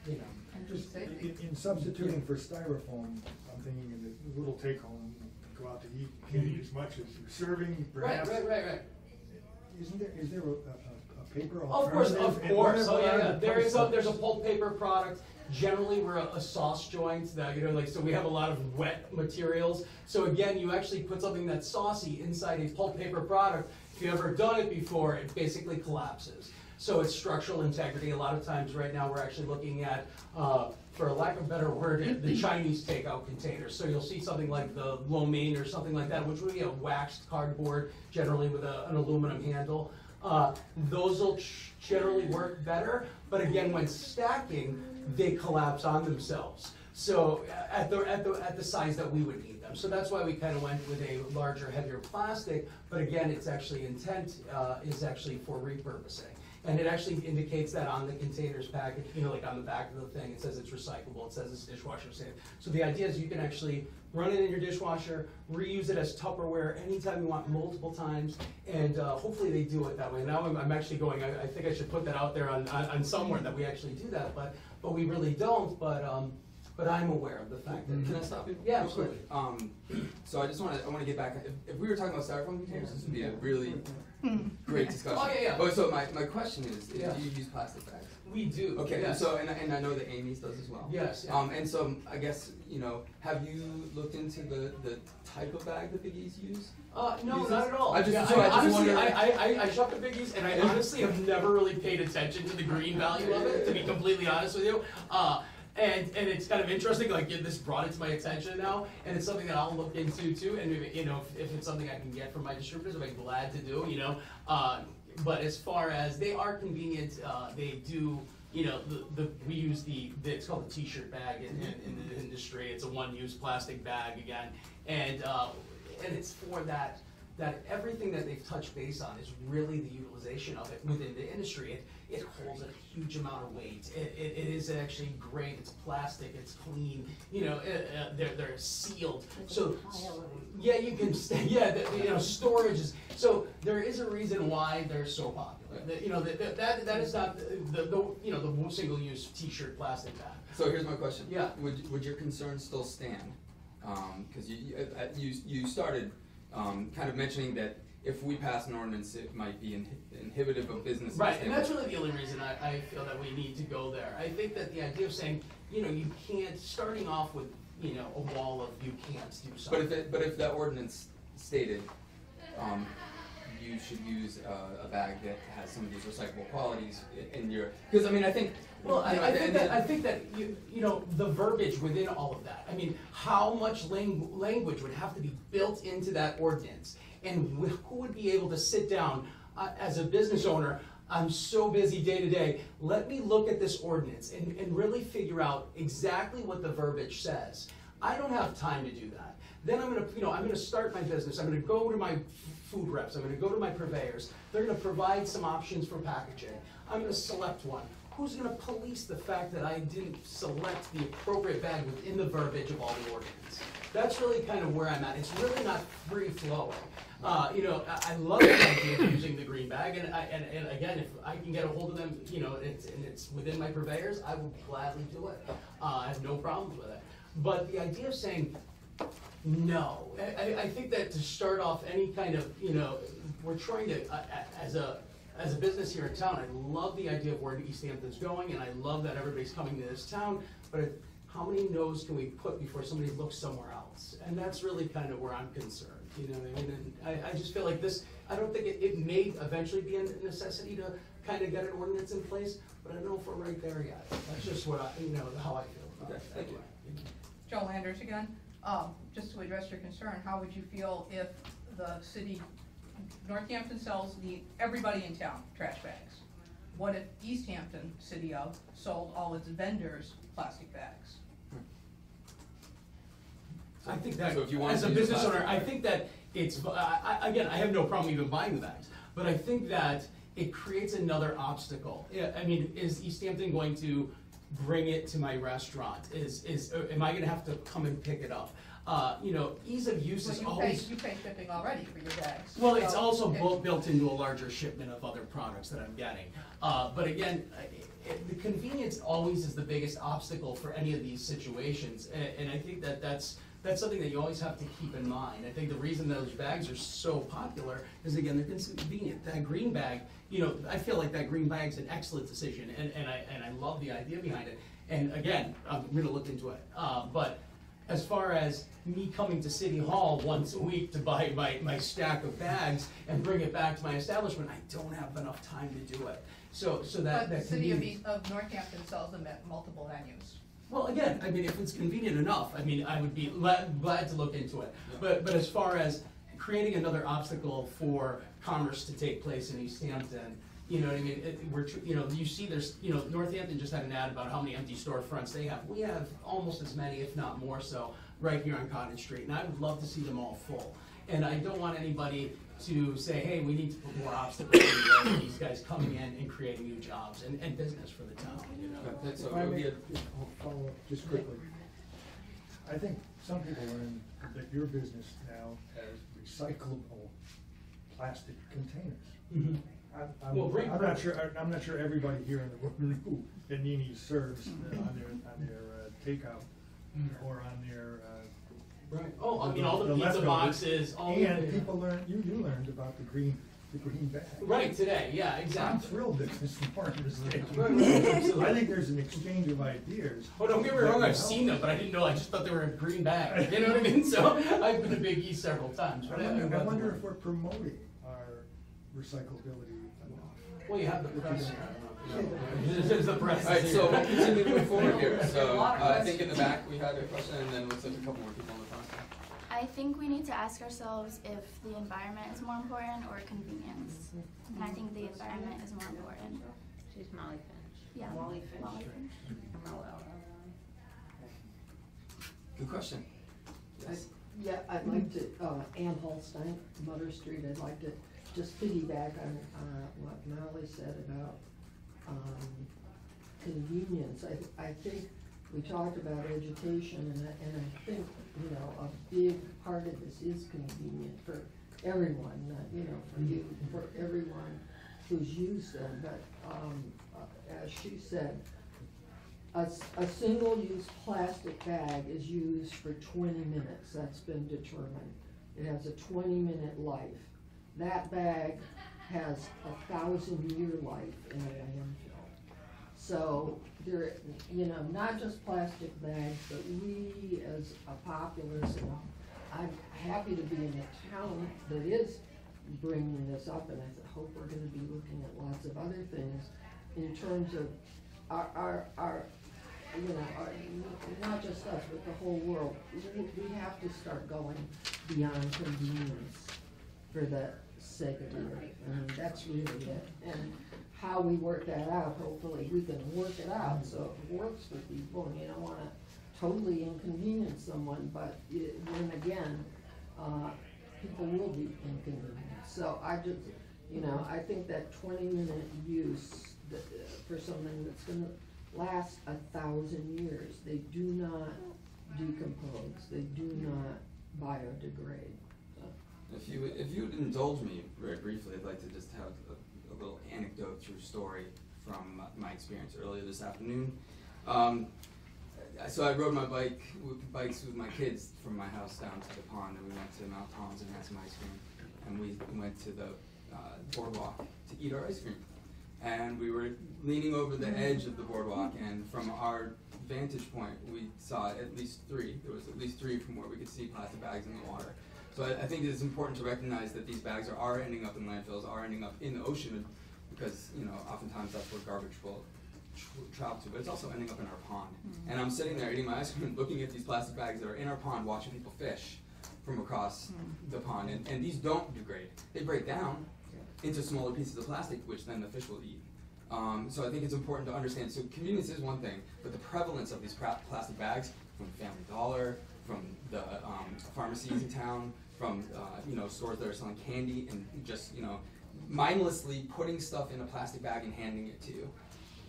and Just in substituting for styrofoam, I'm thinking in the little take-home, go out to eat, you can't eat as much as you're serving, perhaps. Right. Is there a paper Of course. alternative? Oh yeah. There's a pulp paper product. Generally, we're a sauce joint that, so we have a lot of wet materials. So again, you actually put something that's saucy inside a pulp paper product. If you've ever done it before, it basically collapses. So it's structural integrity. A lot of times right now, we're actually looking at, for a lack of a better word, the Chinese takeout containers. So you'll see something like the lo mein or something like that, which would be a waxed cardboard, generally with an aluminum handle. Those will generally work better, but again, when stacking, they collapse on themselves. So at the size that we would need them. So that's why we kind of went with a larger, heavier plastic. But again, it's actually intent is actually for repurposing. And it actually indicates that on the containers package, like on the back of the thing, it says it's recyclable, it says it's dishwasher safe. So the idea is you can actually run it in your dishwasher, reuse it as Tupperware anytime you want, multiple times, and hopefully they do it that way. Now I'm actually going, I think I should put that out there on somewhere that we actually do that, but we really don't, but I'm aware of the fact that. Can I stop you? Yeah, real quick? So I want to get back, if we were talking about styrofoam containers, this would be a really great discussion. Oh, yeah. Oh, so my question is, do you use plastic bags? We do. Okay, yes. and I know that Amy's does as well. Yes. Yeah. And so I guess, have you looked into the type of bag that Biggies use? No, uses? not at all. I shop at Biggies, and I honestly have never really paid attention to the green value of it, to be completely honest with you. And it's kind of interesting, like this brought it to my attention now, and it's something that I'll look into too, and maybe, if it's something I can get from my distributors, I'm glad to do, but as far as they are convenient, they do, we use it's called a t-shirt bag in the industry. It's a one-use plastic bag again, and it's for that everything that they've touched base on is really the utilization of it within the industry. It holds a huge amount of weight. It is actually great. It's plastic. It's clean. They're sealed. So yeah, you can storage is. So there is a reason why they're so popular. That is not the single-use T-shirt plastic bag. So here's my question. Yeah. Would your concerns still stand? Because you started kind of mentioning that if we pass an ordinance, it might be inhibitive of business. Right, and that's really the only reason I feel that we need to go there. I think that the idea of saying, you can't, starting off with, a wall of you can't do something. But if that ordinance stated, you should use a bag that has some of these recyclable qualities in your, because I think. Well, I think that the verbiage within all of that. I mean, how much language would have to be built into that ordinance, and who would be able to sit down as a business owner? I'm so busy day to day. Let me look at this ordinance and really figure out exactly what the verbiage says. I don't have time to do that. Then I'm gonna start my business. I'm gonna go to my food reps. I'm gonna go to my purveyors. They're gonna provide some options for packaging. I'm gonna select one. who's gonna police the fact that I didn't select the appropriate bag within the verbiage of all the ordinance? That's really kind of where I'm at. It's really not free flowing. You know, I love the idea of using the green bag, and again, if I can get a hold of them, you know, and it's within my purveyors, I will gladly do it. I have no problems with it. But the idea of saying no, I think that to start off any kind of, you know, we're trying to, as a business here in town, I love the idea of where East Hampton's going, and I love that everybody's coming to this town, but how many no's can we put before somebody looks somewhere else? And that's really kind of where I'm concerned, you know what I mean? And I just feel like this, I don't think it may eventually be a necessity to kind of get an ordinance in place, but I don't know if we're right there yet. That's just what I, you know, how I feel about it. Thank you. Joe Landers again. Just to address your concern, how would you feel if the city, Northampton sells everybody in town trash bags? What if East Hampton, city of, sold all its vendors plastic bags? I think that, So if you want as to a use a business plastic owner, I bag. think that it's, again, I have no problem even buying the bags, but I think that it creates another obstacle. Yeah, I mean, is East Hampton going to bring it to my restaurant? Am I gonna have to come and pick it up? You know, ease of use is always. You pay shipping already for your bags. Well, it's So, also if- built into a larger shipment of other products that I'm getting. But again, the convenience always is the biggest obstacle for any of these situations, and I think that that's something that you always have to keep in mind. I think the reason those bags are so popular is, again, they're convenient. That green bag, you know, I feel like that green bag's an excellent decision, and I love the idea behind it. And again, I'm gonna look into it. But as far as me coming to City Hall once a week to buy my stack of bags and bring it back to my establishment, I don't have enough time to do it. So that But the city convenience. of Northampton sells them at multiple venues. Well, again, I mean, if it's convenient enough, I mean, I would be glad to look into it. But as far as creating another obstacle for commerce to take place in East Hampton, you know what I mean? You know, you see there's, you know, Northampton just had an ad about how many empty storefronts they have. We have almost as many, if not more so, right here on Cottage Street, and I would love to see them all full. And I don't want anybody to say, hey, we need to put more obstacles in the way of these guys coming in and creating new jobs and business for the town, you know? So If I it would may be a, follow up just quickly. I think some people learn that your business now has recyclable plastic containers. Mhm. I'm not sure everybody here in the room knew that Nini's serves on their takeout or on their. Right. Oh, I mean, all the pizza leftovers. boxes, all And the- people learned, you learned about the green bag. Right, today, yeah, I'm exactly. thrilled that this morning was taken. Right, right, absolutely. I think there's an exchange of ideas. Oh, don't get me wrong, I've seen them, but I didn't know, I just thought they were a green bag, you know what I mean? So, I've been to Big E several times. but I wonder if we're promoting our recyclability enough. Well, you have the press. There's the press. Alright, so we'll continue moving forward here. So, I think in the back we had a question, and then looks like a couple more people on the front. I think we need to ask ourselves if the environment is more important or convenience. And I think the environment is more important. She's Molly Finch. Yeah. Wally Finch. Wally Finch. Good question. Yeah, I'd like to, Ann Holstein, Butter Street, I'd like to just piggyback on, what Molly said about, convenience. I think we talked about education, and I think, you know, a big part of this is convenient for everyone, not, you know, for you, for everyone who's used them, but, as she said, a single-use plastic bag is used for 20 minutes, that's been determined. It has a 20-minute life. That bag has a 1,000-year life in a landfill. So there, you know, not just plastic bags, but we as a populace, and I'm happy to be in a town that is bringing this up, and I hope we're gonna be looking at lots of other things in terms of our you know, not just us, but the whole world. We have to start going beyond convenience for the sake of the earth. I mean, that's really it. And how we work that out, hopefully we can work it out so it works for people, and you don't wanna totally inconvenience someone, but then again, people will be inconvenienced. So I just, you know, I think that 20-minute use for something that's gonna last 1,000 years. They do not decompose, they do not biodegrade. If you would indulge me very briefly, I'd like to just have a little anecdote, true story from my experience earlier this afternoon. So I rode my bikes with my kids from my house down to the pond, and we went to Mount Tom's and had some ice cream, and we went to the boardwalk to eat our ice cream. And we were leaning over the edge of the boardwalk, and from our vantage point, we saw at least 3. There was at least 3 from where we could see plastic bags in the water. So I think it's important to recognize that these bags are ending up in landfills, are ending up in the ocean, because oftentimes that's where garbage will travel to, but it's also ending up in our pond. And I'm sitting there eating my ice cream, looking at these plastic bags that are in our pond, watching people fish from across the pond, and these don't degrade. They break down into smaller pieces of plastic, which then the fish will eat. So I think it's important to understand, so convenience is one thing, but the prevalence of these plastic bags from Family Dollar, from the pharmacies in town, from stores that are selling candy, and just mindlessly putting stuff in a plastic bag and handing it to you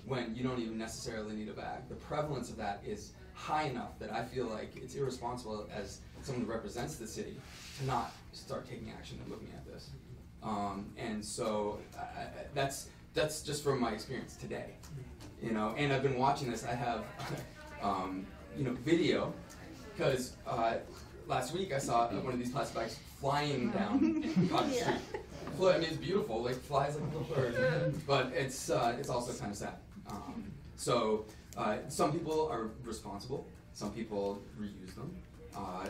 when you don't even necessarily need a bag. The prevalence of that is high enough that I feel like it's irresponsible as someone who represents the city to not start taking action and looking at this. And so that's just from my experience today, and I've been watching this. I have video, because last week I saw one of these plastic bags flying down Cottage Street. I mean, it's beautiful, like flies like a little bird, but it's also kind of sad. So some people are responsible, some people reuse them,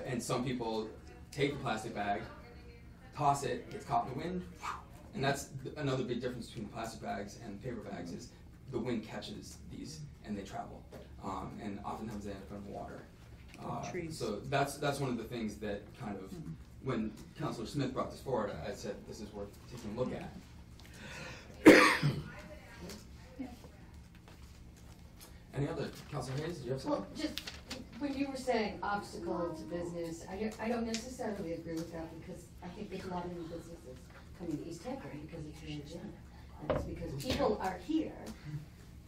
and some people take the plastic bag, toss it, gets caught in the wind, and that's another big difference between plastic bags and paper bags is the wind catches these and they travel, and oftentimes they end up in water. So that's one of the things that kind of, when Councilor Smith brought this forward, I said this is worth taking a look at. Any other? Councilor Hayes, did you have something? Well, just when you were saying obstacle to business, I don't necessarily agree with that, because I think there's a lot of new businesses coming to East Hampton because it's an agenda. And it's because people are here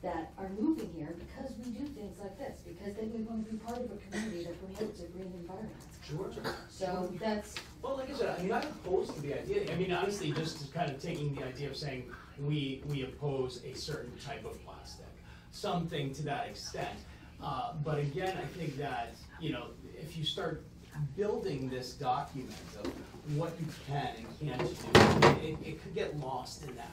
that are moving here because we do things like this, because they want to be part of a community that promotes a green environment. Sure. So that's... Well, like I said, I mean, I'm opposed to the idea. I mean, honestly, just kind of taking the idea of saying we oppose a certain type of plastic, something to that extent. But again, I think that, if you start building this document of what you can and can't do, it could get lost in that.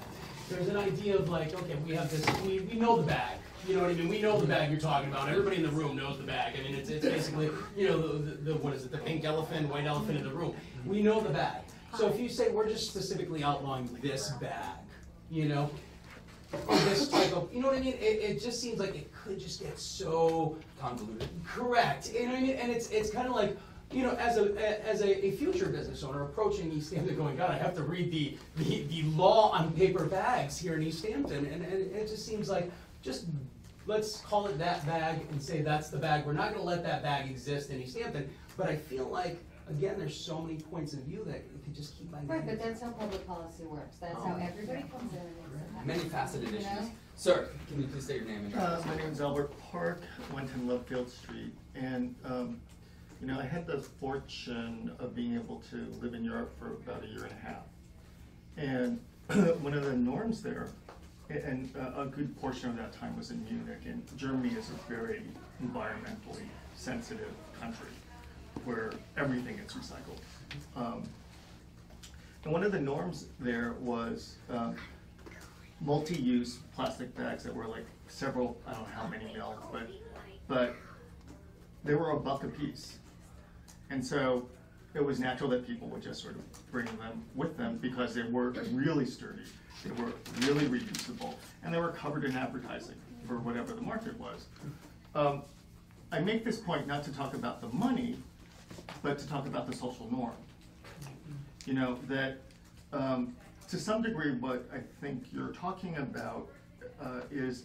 There's an idea of like, okay, we have this, we know the bag, you know what I mean? We know the bag you're talking about. Everybody in the room knows the bag. I mean, it's basically, the what is it, the pink elephant, white elephant in the room. We know the bag. So if you say we're just specifically outlawing this bag, or this type of, you know what I mean? It just seems like it could just get so convoluted. Correct. You know what I mean? And it's kind of like, as a future business owner approaching East Hampton, going, God, I have to read the law on paper bags here in East Hampton, and it just seems like, just let's call it that bag and say that's the bag. We're not going to let that bag exist in East Hampton. But I feel like, again, there's so many points of view that you could just keep on. Right, but that's how public policy works. That's how everybody comes in and makes it happen. Many faceted issues. Sir, can you please state your name and address? My name is Albert Park, 110 Lovefield Street, and I had the fortune of being able to live in Europe for about 1.5 years. And one of the norms there, and a good portion of that time was in Munich, and Germany is a very environmentally sensitive country where everything gets recycled. And one of the norms there was multi-use plastic bags that were like several, I don't know how many mil, but they were $1 a piece. And so it was natural that people would just sort of bring them with them because they were really sturdy, they were really reusable, and they were covered in advertising for whatever the market was. I make this point not to talk about the money, but to talk about the social norm. That to some degree what I think you're talking about is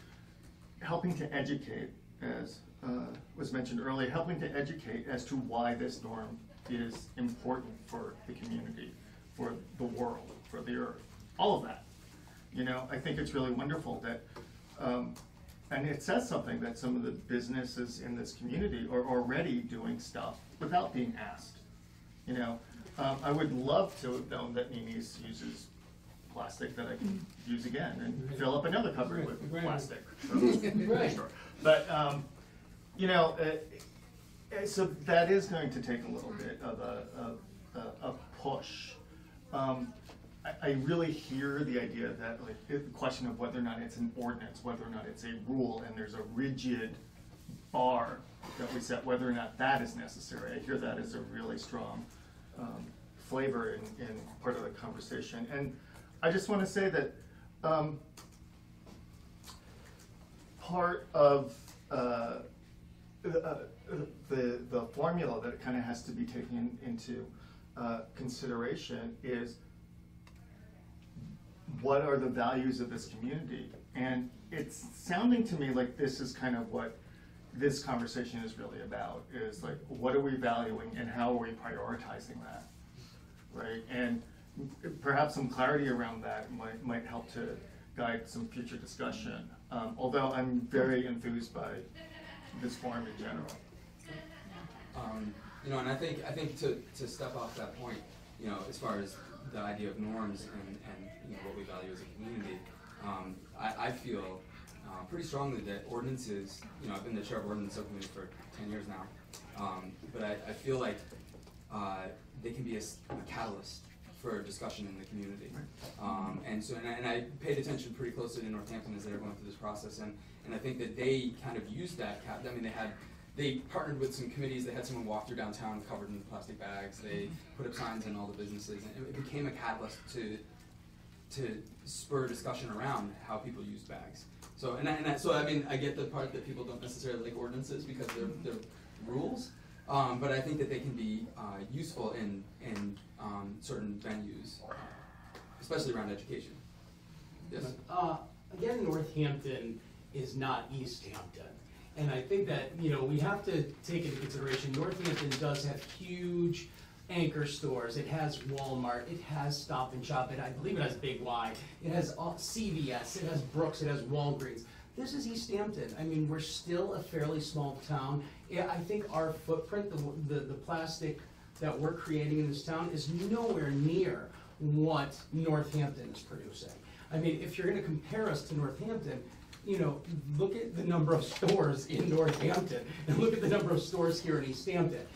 helping to educate, as was mentioned earlier, helping to educate as to why this norm is important for the community, for the world, for the earth, all of that. I think it's really wonderful that And it says something that some of the businesses in this community are already doing stuff without being asked. You know, I would love to have known that Nini's uses plastic that I can use again and fill up another cupboard with plastic. Right. But, you know, so that is going to take a little bit of a push. I really hear the idea that, like, the question of whether or not it's an ordinance, whether or not it's a rule, and there's a rigid bar that we set, whether or not that is necessary. I hear that as a really strong flavor in part of the conversation. And I just want to say that part of the formula that kind of has to be taken into consideration is what are the values of this community? And it's sounding to me like this is kind of what this conversation is really about, is like, what are we valuing and how are we prioritizing that, right? And perhaps some clarity around that might help to guide some future discussion. Although I'm very enthused by this forum in general. You know, and I think to step off that point, you know, as far as the idea of norms and you know, what we value as a community, I feel pretty strongly that ordinances, you know, I've been the chair of ordinance subcommittee for 10 years now, but I feel like they can be a catalyst for discussion in the community. And so, and I paid attention pretty closely to Northampton as they were going through this process, and I think that they kind of used that I mean, they partnered with some committees. They had someone walk through downtown covered in plastic bags. They put up signs in all the businesses, and it became a catalyst to spur discussion around how people use bags. So, so I mean, I get the part that people don't necessarily like ordinances because they're rules, but I think that they can be useful in certain venues, especially around education. Yes. Again, Northampton is not East Hampton. And I think that, you know, we have to take into consideration Northampton does have huge anchor stores. It has Walmart, it has Stop and Shop, I believe it has Big Y, it has CVS, it has Brooks, it has Walgreens. This is East Hampton. I mean, we're still a fairly small town. I think our footprint, the plastic that we're creating in this town is nowhere near what Northampton is producing. I mean, if you're gonna compare us to Northampton, you know, look at the number of stores in Northampton and look at the number of stores here in East Hampton.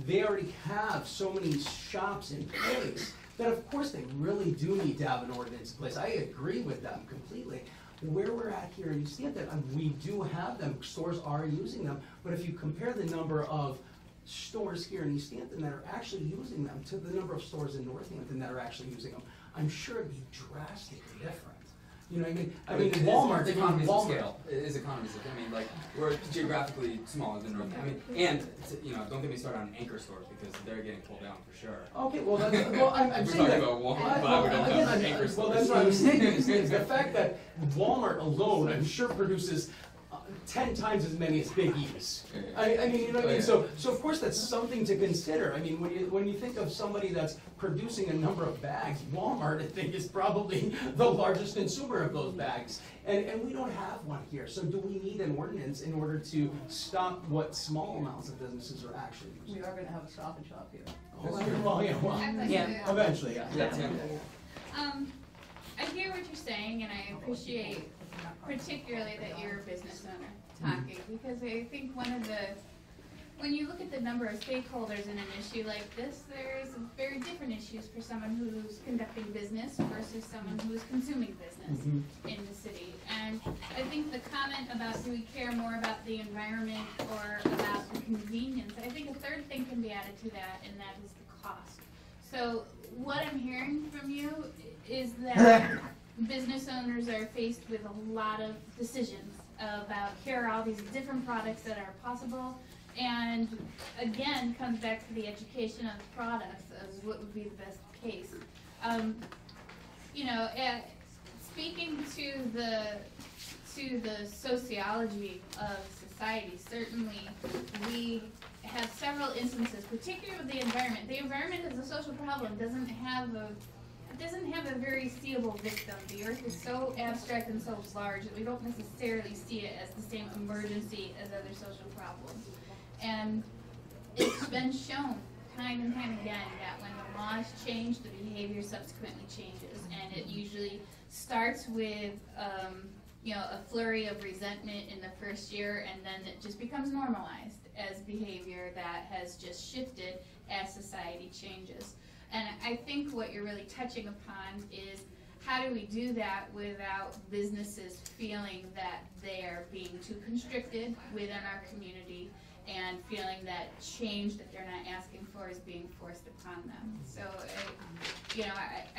They already have so many shops in place that of course they really do need to have an ordinance in place. I agree with them completely. Where we're at here in East Hampton, we do have them, stores are using them, but if you compare the number of stores here in East Hampton that are actually using them to the number of stores in Northampton that are actually using them, I'm sure it'd be drastically different. You know what I mean? I mean, Walmart, it's economies of scale. It is economies of scale. I mean, like, we're geographically smaller than North. I mean, and you know, don't get me started on anchor stores because they're getting pulled down for sure. Okay, well, that's, well, I'm saying that. We're talking about Walmart, but we don't have anchor stores. Well, that's what I'm saying is the fact that Walmart alone, I'm sure, produces 10 times as many as Big E's. I mean, you know what I mean? So of course that's something to consider. I mean, when you think of somebody that's producing a number of bags, Walmart, I think, is probably the largest consumer of those bags. And we don't have one here. So do we need an ordinance in order to stop what small amounts of businesses are actually using? We are gonna have a Stop and Shop here. Well, yeah, eventually, yeah. I hear what you're saying, and I appreciate particularly that you're a business owner talking, because I think when you look at the number of stakeholders in an issue like this, there's very different issues for someone who's conducting business versus someone who's consuming business in the city. And I think the comment about do we care more about the environment or about the convenience, I think a third thing can be added to that, and that is the cost. So what I'm hearing from you is that business owners are faced with a lot of decisions about here are all these different products that are possible, and again comes back to the education of the products as what would be the best case. You know, speaking to the sociology of society, certainly we have several instances, particularly with the environment. The environment as a social problem doesn't have a doesn't have a very seeable victim. The earth is so abstract and so large that we don't necessarily see it as the same emergency as other social problems. And it's been shown time and time again that when the laws change, the behavior subsequently changes, and it usually starts with a flurry of resentment in the first year, and then it just becomes normalized as behavior that has just shifted as society changes. And I think what you're really touching upon is how do we do that without businesses feeling that they are being too constricted within our community and feeling that change that they're not asking for is being forced upon them. So,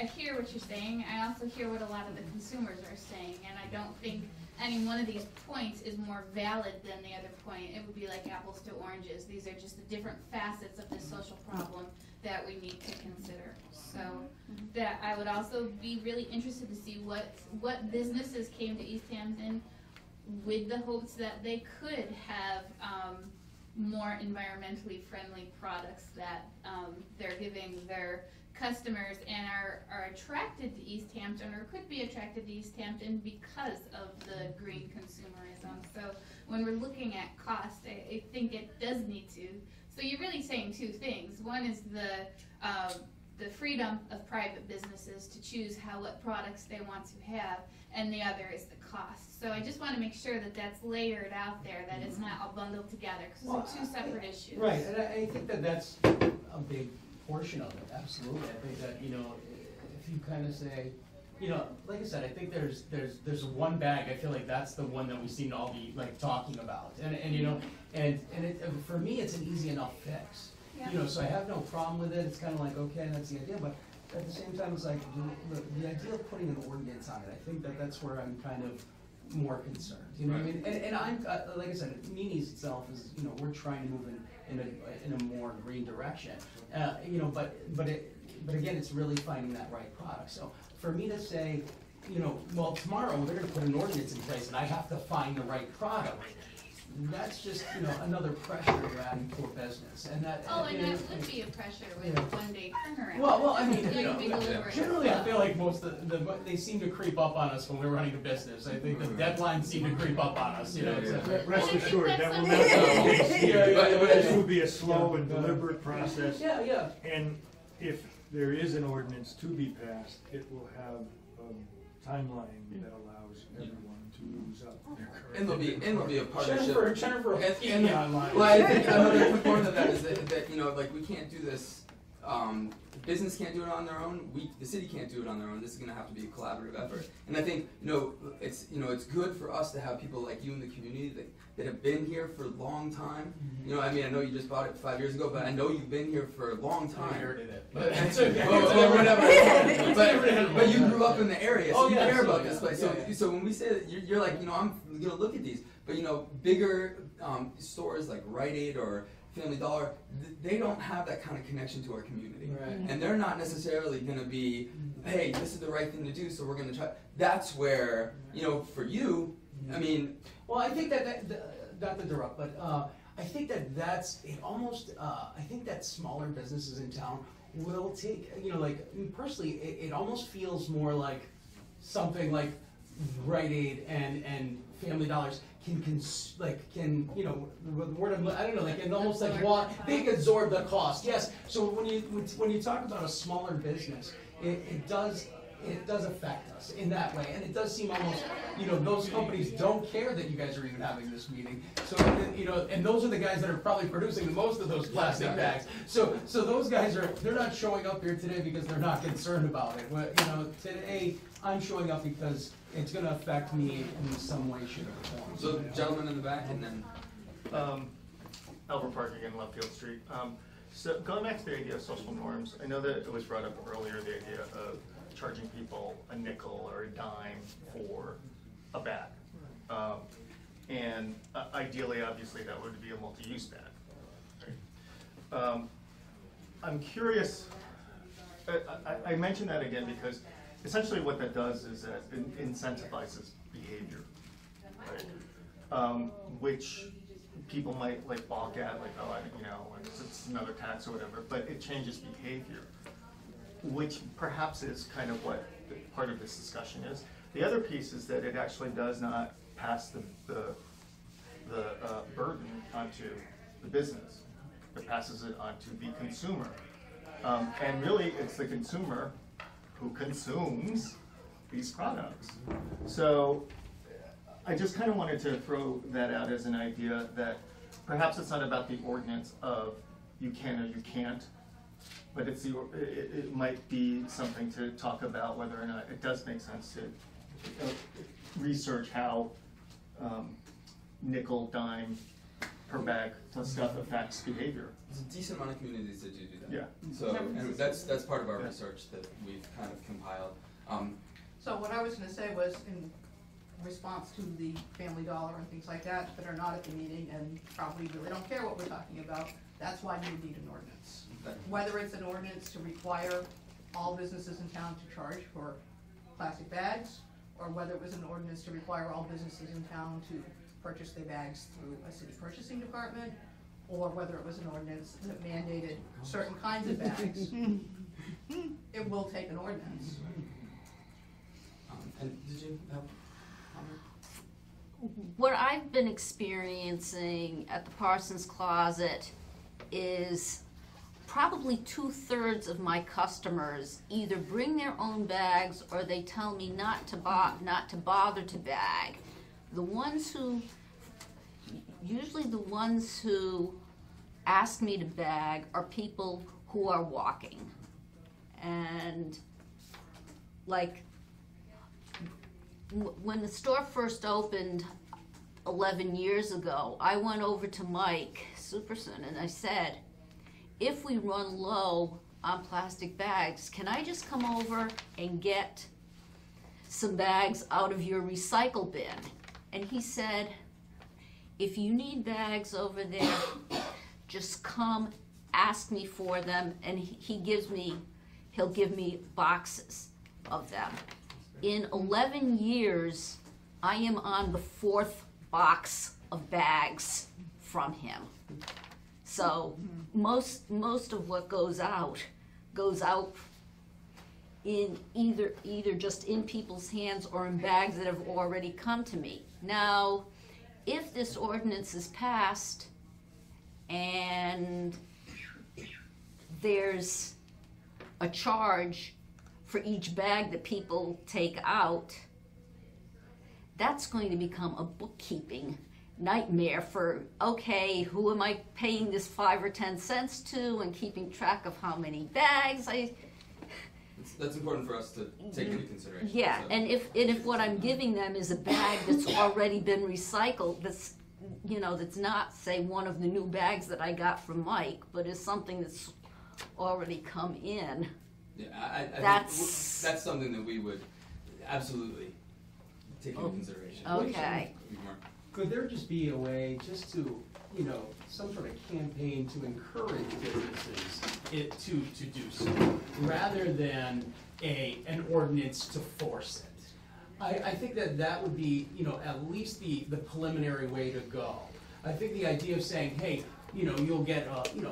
I hear what you're saying. I also hear what a lot of the consumers are saying, and I don't think any one of these points is more valid than the other point. It would be like apples to oranges. These are just the different facets of this social problem that we need to consider. So that I would also be really interested to see what businesses came to East Hampton with the hopes that they could have more environmentally friendly products that they're giving their customers and are attracted to East Hampton or could be attracted to East Hampton because of the green consumerism. So when we're looking at cost, I think it does need to. So you're really saying two things. One is the freedom of private businesses to choose what products they want to have, and the other is the cost. So I just want to make sure that that's layered out there, that it's not all bundled together, because they're two separate issues. Right, and I think that that's a big portion of it, absolutely. I think that, if you kind of say, like I said, I think there's one bag. I feel like that's the one that we seem to all be like talking about, and for me, it's an easy enough fix. Yeah. So I have no problem with it. It's kind of like, okay, that's the idea, but at the same time, it's like the idea of putting an ordinance on it. I think that's where I'm kind of more concerned. You know what I mean? And I'm like I said, Nini's itself is we're trying to move in a more green direction. But again, it's really finding that right product. So for me to say, well, tomorrow they're going to put an ordinance in place, and I have to find the right product. That's just another pressure you're adding to a business, and that. Oh, and that would be a pressure with a one-day turnaround. Well, I mean, Delivery. generally, I feel like most of they seem to creep up on us when we're running a business. I think the deadlines seem to creep up on us. Rest assured, that will not be the case here. This will be a slow and deliberate process. Yeah. And if there is an ordinance to be passed, it will have a timeline that allows everyone to use up their current. And there'll be a partnership. Jennifer, online. Well, I think another component of that is that like we can't do this. Business can't do it on their own. The city can't do it on their own. This is going to have to be a collaborative effort. And I think it's good for us to have people like you in the community that have been here for a long time. I mean, I know you just bought it 5 years ago, but I know you've been here for a long time. I inherited it. But whatever. But you grew up in the area, so you care about this place. So when we say that, you're like, I'm gonna look at these, but bigger stores like Rite Aid or Family Dollar, they don't have that kind of connection to our community. Right. And they're not necessarily going to be, hey, this is the right thing to do, so we're going to try. That's where, for you, I mean. Well, I think that not to interrupt, but I think that's it almost, I think that smaller businesses in town will take, personally, it almost feels more like something like Rite Aid and Family Dollars can almost like they can absorb the cost. Yes. So when you talk about a smaller business, it does affect us in that way, and it does seem almost those companies don't care that you guys are even having this meeting. So and those are the guys that are probably producing the most of those plastic bags. So those guys they're not showing up here today because they're not concerned about it. But today I'm showing up because it's going to affect me in some way, shape, or form. So, gentleman in the back, and then Albert Park again, Left Field Street. So going back to the idea of social norms, I know that it was brought up earlier, the idea of charging people a nickel or a dime for a bag. And ideally, obviously, that would be a multi-use bag. Right? I'm curious, I mention that again because essentially what that does is that it incentivizes behavior, right? Which people might balk at, like, oh, it's another tax or whatever, but it changes behavior. which perhaps is kind of what part of this discussion is. The other piece is that it actually does not pass the burden onto the business. It passes it onto the consumer. And really, it's the consumer who consumes these products. So I just kind of wanted to throw that out as an idea that perhaps it's not about the ordinance of you can or you can't, but it might be something to talk about whether or not it does make sense to research how nickel, dime per bag plus stuff affects behavior. There's a decent amount of communities that do that. Yeah. So and that's part of our research that we've kind of compiled. So what I was gonna say was in response to the Family Dollar and things like that are not at the meeting and probably really don't care what we're talking about, that's why you need an ordinance. Whether it's an ordinance to require all businesses in town to charge for plastic bags, or whether it was an ordinance to require all businesses in town to purchase their bags through a city purchasing department, or whether it was an ordinance that mandated certain kinds of bags. It will take an ordinance. And did you have a comment? What I've been experiencing at the Parsons Closet is probably 2/3 of my customers either bring their own bags or they tell me not to bother to bag. Usually the ones who ask me to bag are people who are walking. And like when the store first opened 11 years ago, I went over to Mike Superson and I said, if we run low on plastic bags, can I just come over and get some bags out of your recycle bin? And he said, if you need bags over there, just come ask me for them, and he'll give me boxes of them. In 11 years, I am on the 4th box of bags from him. So most of what goes out in either just in people's hands or in bags that have already come to me. Now, if this ordinance is passed and there's a charge for each bag that people take out, that's going to become a bookkeeping nightmare for, okay, who am I paying this 5 or 10 cents to, and keeping track of how many bags That's important for us to take into consideration. Yeah, so. and if what I'm giving them is a bag that's already been recycled, that's not, say, one of the new bags that I got from Mike, but is something that's already come in. Yeah, I think that's something that we would absolutely take into consideration. Okay. Could there just be a way just to, some sort of campaign to encourage businesses to do so, rather than an ordinance to force it? I think that would be, at least the preliminary way to go. I think the idea of saying, hey, you'll get,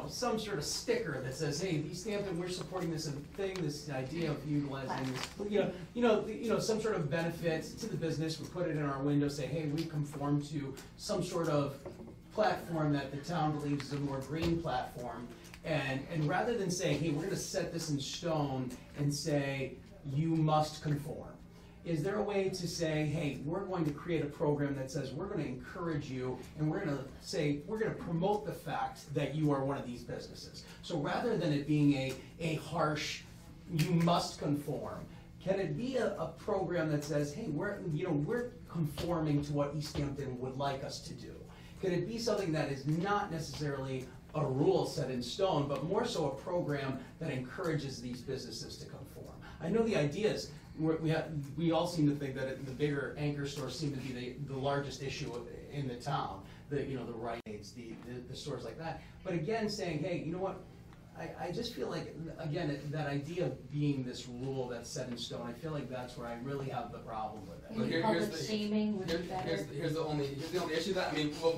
some sort of sticker that says, hey, East Hampton, we're supporting this thing, this idea of utilizing this, some sort of benefit to the business. We put it in our window, say, hey, we conform to some sort of platform that the town believes is a more green platform. And rather than saying, hey, we're gonna set this in stone and say, you must conform. Is there a way to say, hey, we're going to create a program that says we're going to encourage you, and we're going to say, we're going to promote the fact that you are one of these businesses. So rather than it being a harsh, you must conform, can it be a program that says, hey, we're conforming to what East Hampton would like us to do? Could it be something that is not necessarily a rule set in stone, but more so a program that encourages these businesses to conform? I know the idea is, we all seem to think that the bigger anchor stores seem to be the largest issue in the town. The Rite Aids, the stores like that. But again, saying, hey, you know what? I just feel like, again, that idea of being this rule that's set in stone, I feel like that's where I really have the problem with it. Maybe public shaming would be better. Here's the only issue that, I mean, we'll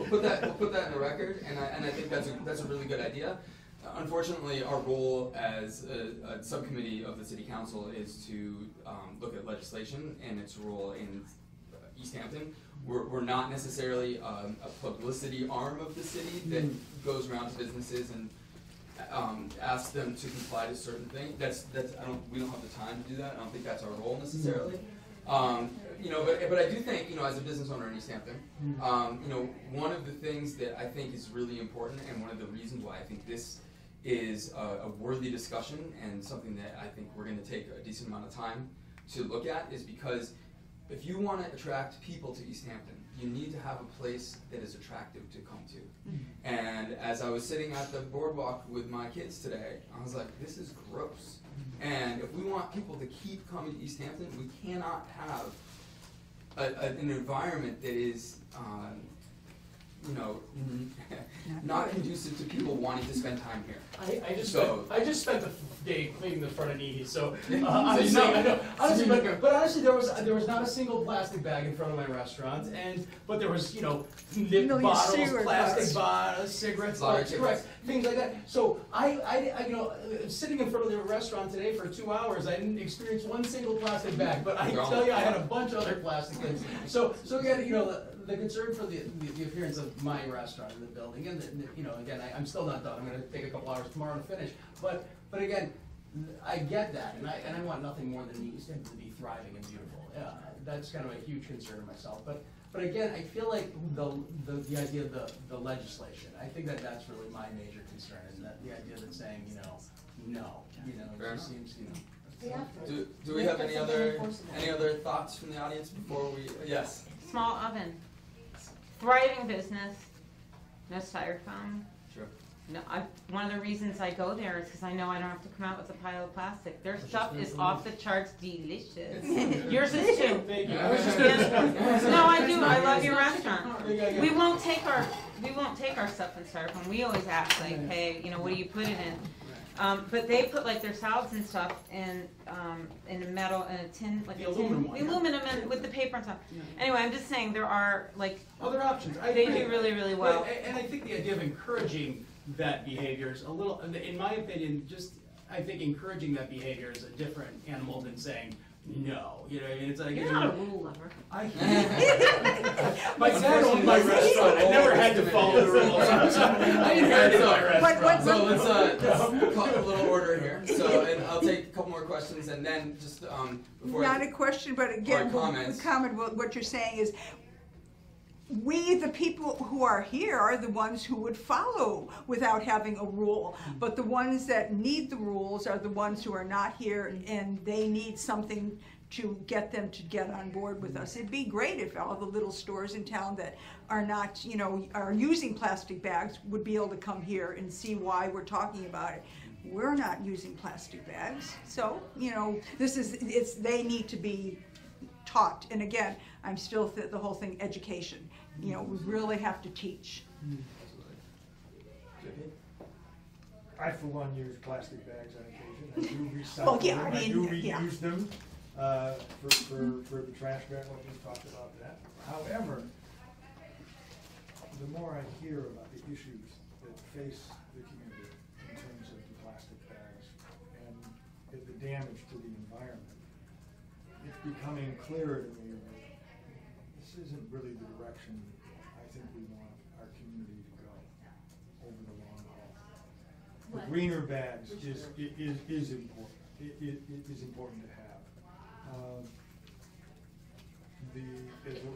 put that in the record, and I think that's a really good idea. Unfortunately, our role as a subcommittee of the city council is to look at legislation and its role in East Hampton. We're not necessarily a publicity arm of the city that goes around to businesses and asks them to comply to certain things. We don't have the time to do that. I don't think that's our role necessarily. But I do think, as a business owner in East Hampton, one of the things that I think is really important, and one of the reasons why I think this is a worthy discussion and something that I think we're going to take a decent amount of time to look at, is because if you want to attract people to East Hampton, you need to have a place that is attractive to come to. And as I was sitting at the boardwalk with my kids today, I was like, this is gross. And if we want people to keep coming to East Hampton, we cannot have an environment that is, not conducive to people wanting to spend time here. I just spent the day cleaning the front of Needy's, so honestly, I know. Honestly, but honestly, there was not a single plastic bag in front of my restaurant, but there was nip bottles, plastic bottles, cigarettes, correct, things like that. So I sitting in front of the restaurant today for 2 hours, I didn't experience one single plastic bag, but I tell you, I had a bunch of other plastic things. So again, the concern for the appearance of my restaurant in the building, and again, I'm still not done. I'm going to take a couple hours tomorrow to finish. But again, I get that, and I want nothing more than East Hampton to be thriving and beautiful. That's kind of a huge concern of myself. But again, I feel like the idea of the legislation, I think that's really my major concern, and that the idea that saying no, it just seems Do we have any other thoughts from the audience before we? Yes. Small oven, thriving business, no styrofoam. Sure. No, one of the reasons I go there is because I know I don't have to come out with a pile of plastic. Their stuff is off the charts delicious. Yours is too. Thank you. No, I do. I love your restaurant. We won't take our stuff in styrofoam. We always ask, like, hey, what do you put it in? But they put their salads and stuff in a metal, in a tin, aluminum, and with the paper and stuff. Yeah. Anyway, I'm just saying there are other options. They do really, really well. And I think the idea of encouraging that behavior is a little, in my opinion, I think encouraging that behavior is a different animal than saying no. It's like you're not a rule lover. My dad owned my restaurant. I never had to follow the rules. I inherited my restaurant. So let's call a little order here. And I'll take a couple more questions, and then just before. Not a question, but again, what you're saying is, we, the people who are here, are the ones who would follow without having a rule. But the ones that need the rules are the ones who are not here, and they need something to get them to get on board with us. It'd be great if all the little stores in town that are not, are using plastic bags would be able to come here and see why we're talking about it. We're not using plastic bags, so, they need to be taught. And again, I'm still the whole thing education. We really have to teach. I, for one, use plastic bags on occasion. I do recycle them. I do reuse them for the trash bag. What we talked about that. However, the more I hear about the issues that face the community in terms of the plastic bags and the damage to the environment, it's becoming clearer to me that this isn't really the direction I think we want our community to go over the long haul. The greener bags is important. It is important to have.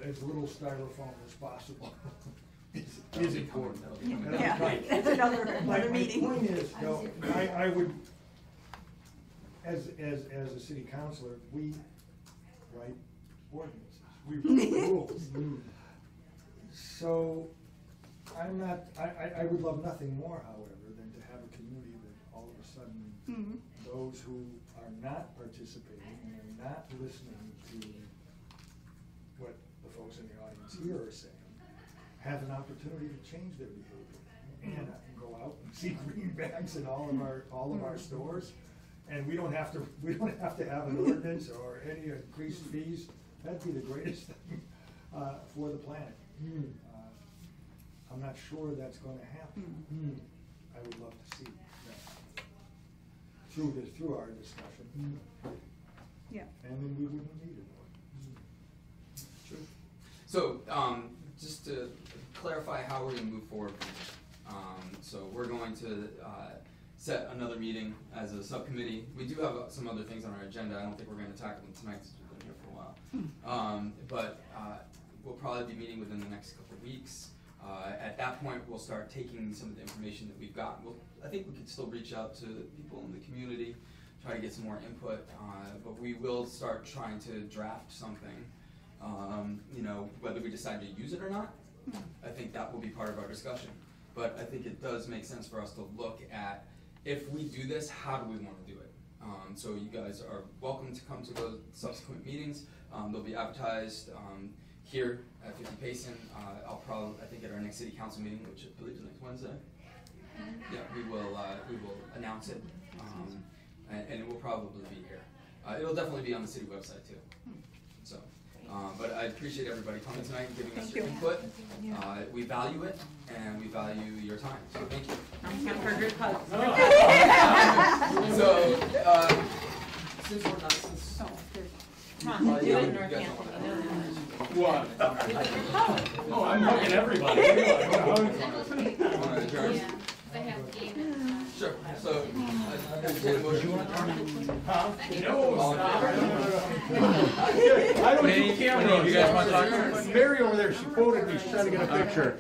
As little styrofoam as possible is important. Yeah, that's another meeting. My point is, I would, as a city councilor, we write ordinances. We write rules. So I would love nothing more, however, than to have a community that all of a sudden those who are not participating and are not listening to what the folks in the audience here are saying have an opportunity to change their behavior. And I can go out and see green bags in all of our stores, and we don't have to have an ordinance or any increased fees. That'd be the greatest thing for the planet. I'm not sure that's going to happen. I would love to see that through our discussion. Yeah. And then we wouldn't need it. True. So, just to clarify how we're gonna move forward from here. So we're going to, set another meeting as a subcommittee. We do have some other things on our agenda. I don't think we're gonna tackle them tonight since we've been here for a while. But we'll probably be meeting within the next couple of weeks. At that point, we'll start taking some of the information that we've got. I think we could still reach out to people in the community, try to get some more input, but we will start trying to draft something. You know, whether we decide to use it or not, I think that will be part of our discussion. But I think it does make sense for us to look at, if we do this, how do we want to do it? So you guys are welcome to come to those subsequent meetings. They'll be advertised here at 50 Payson. I think at our next city council meeting, which I believe is next Wednesday. Yeah, we will announce it, and it will probably be here. It'll definitely be on the city website too. So, but I appreciate everybody coming tonight and giving us your input. We value it, and we value your time. So thank you. I'm here for group hugs. So, since we're not, Come on, do it in Northampton. What? Oh, I'm hugging everybody. Yeah, they have game. Sure. So, entertain a motion. Huh? No, All in stop. favor? I don't do camera. You guys want to talk? Mary over there, she quoted me, she's trying to get a picture.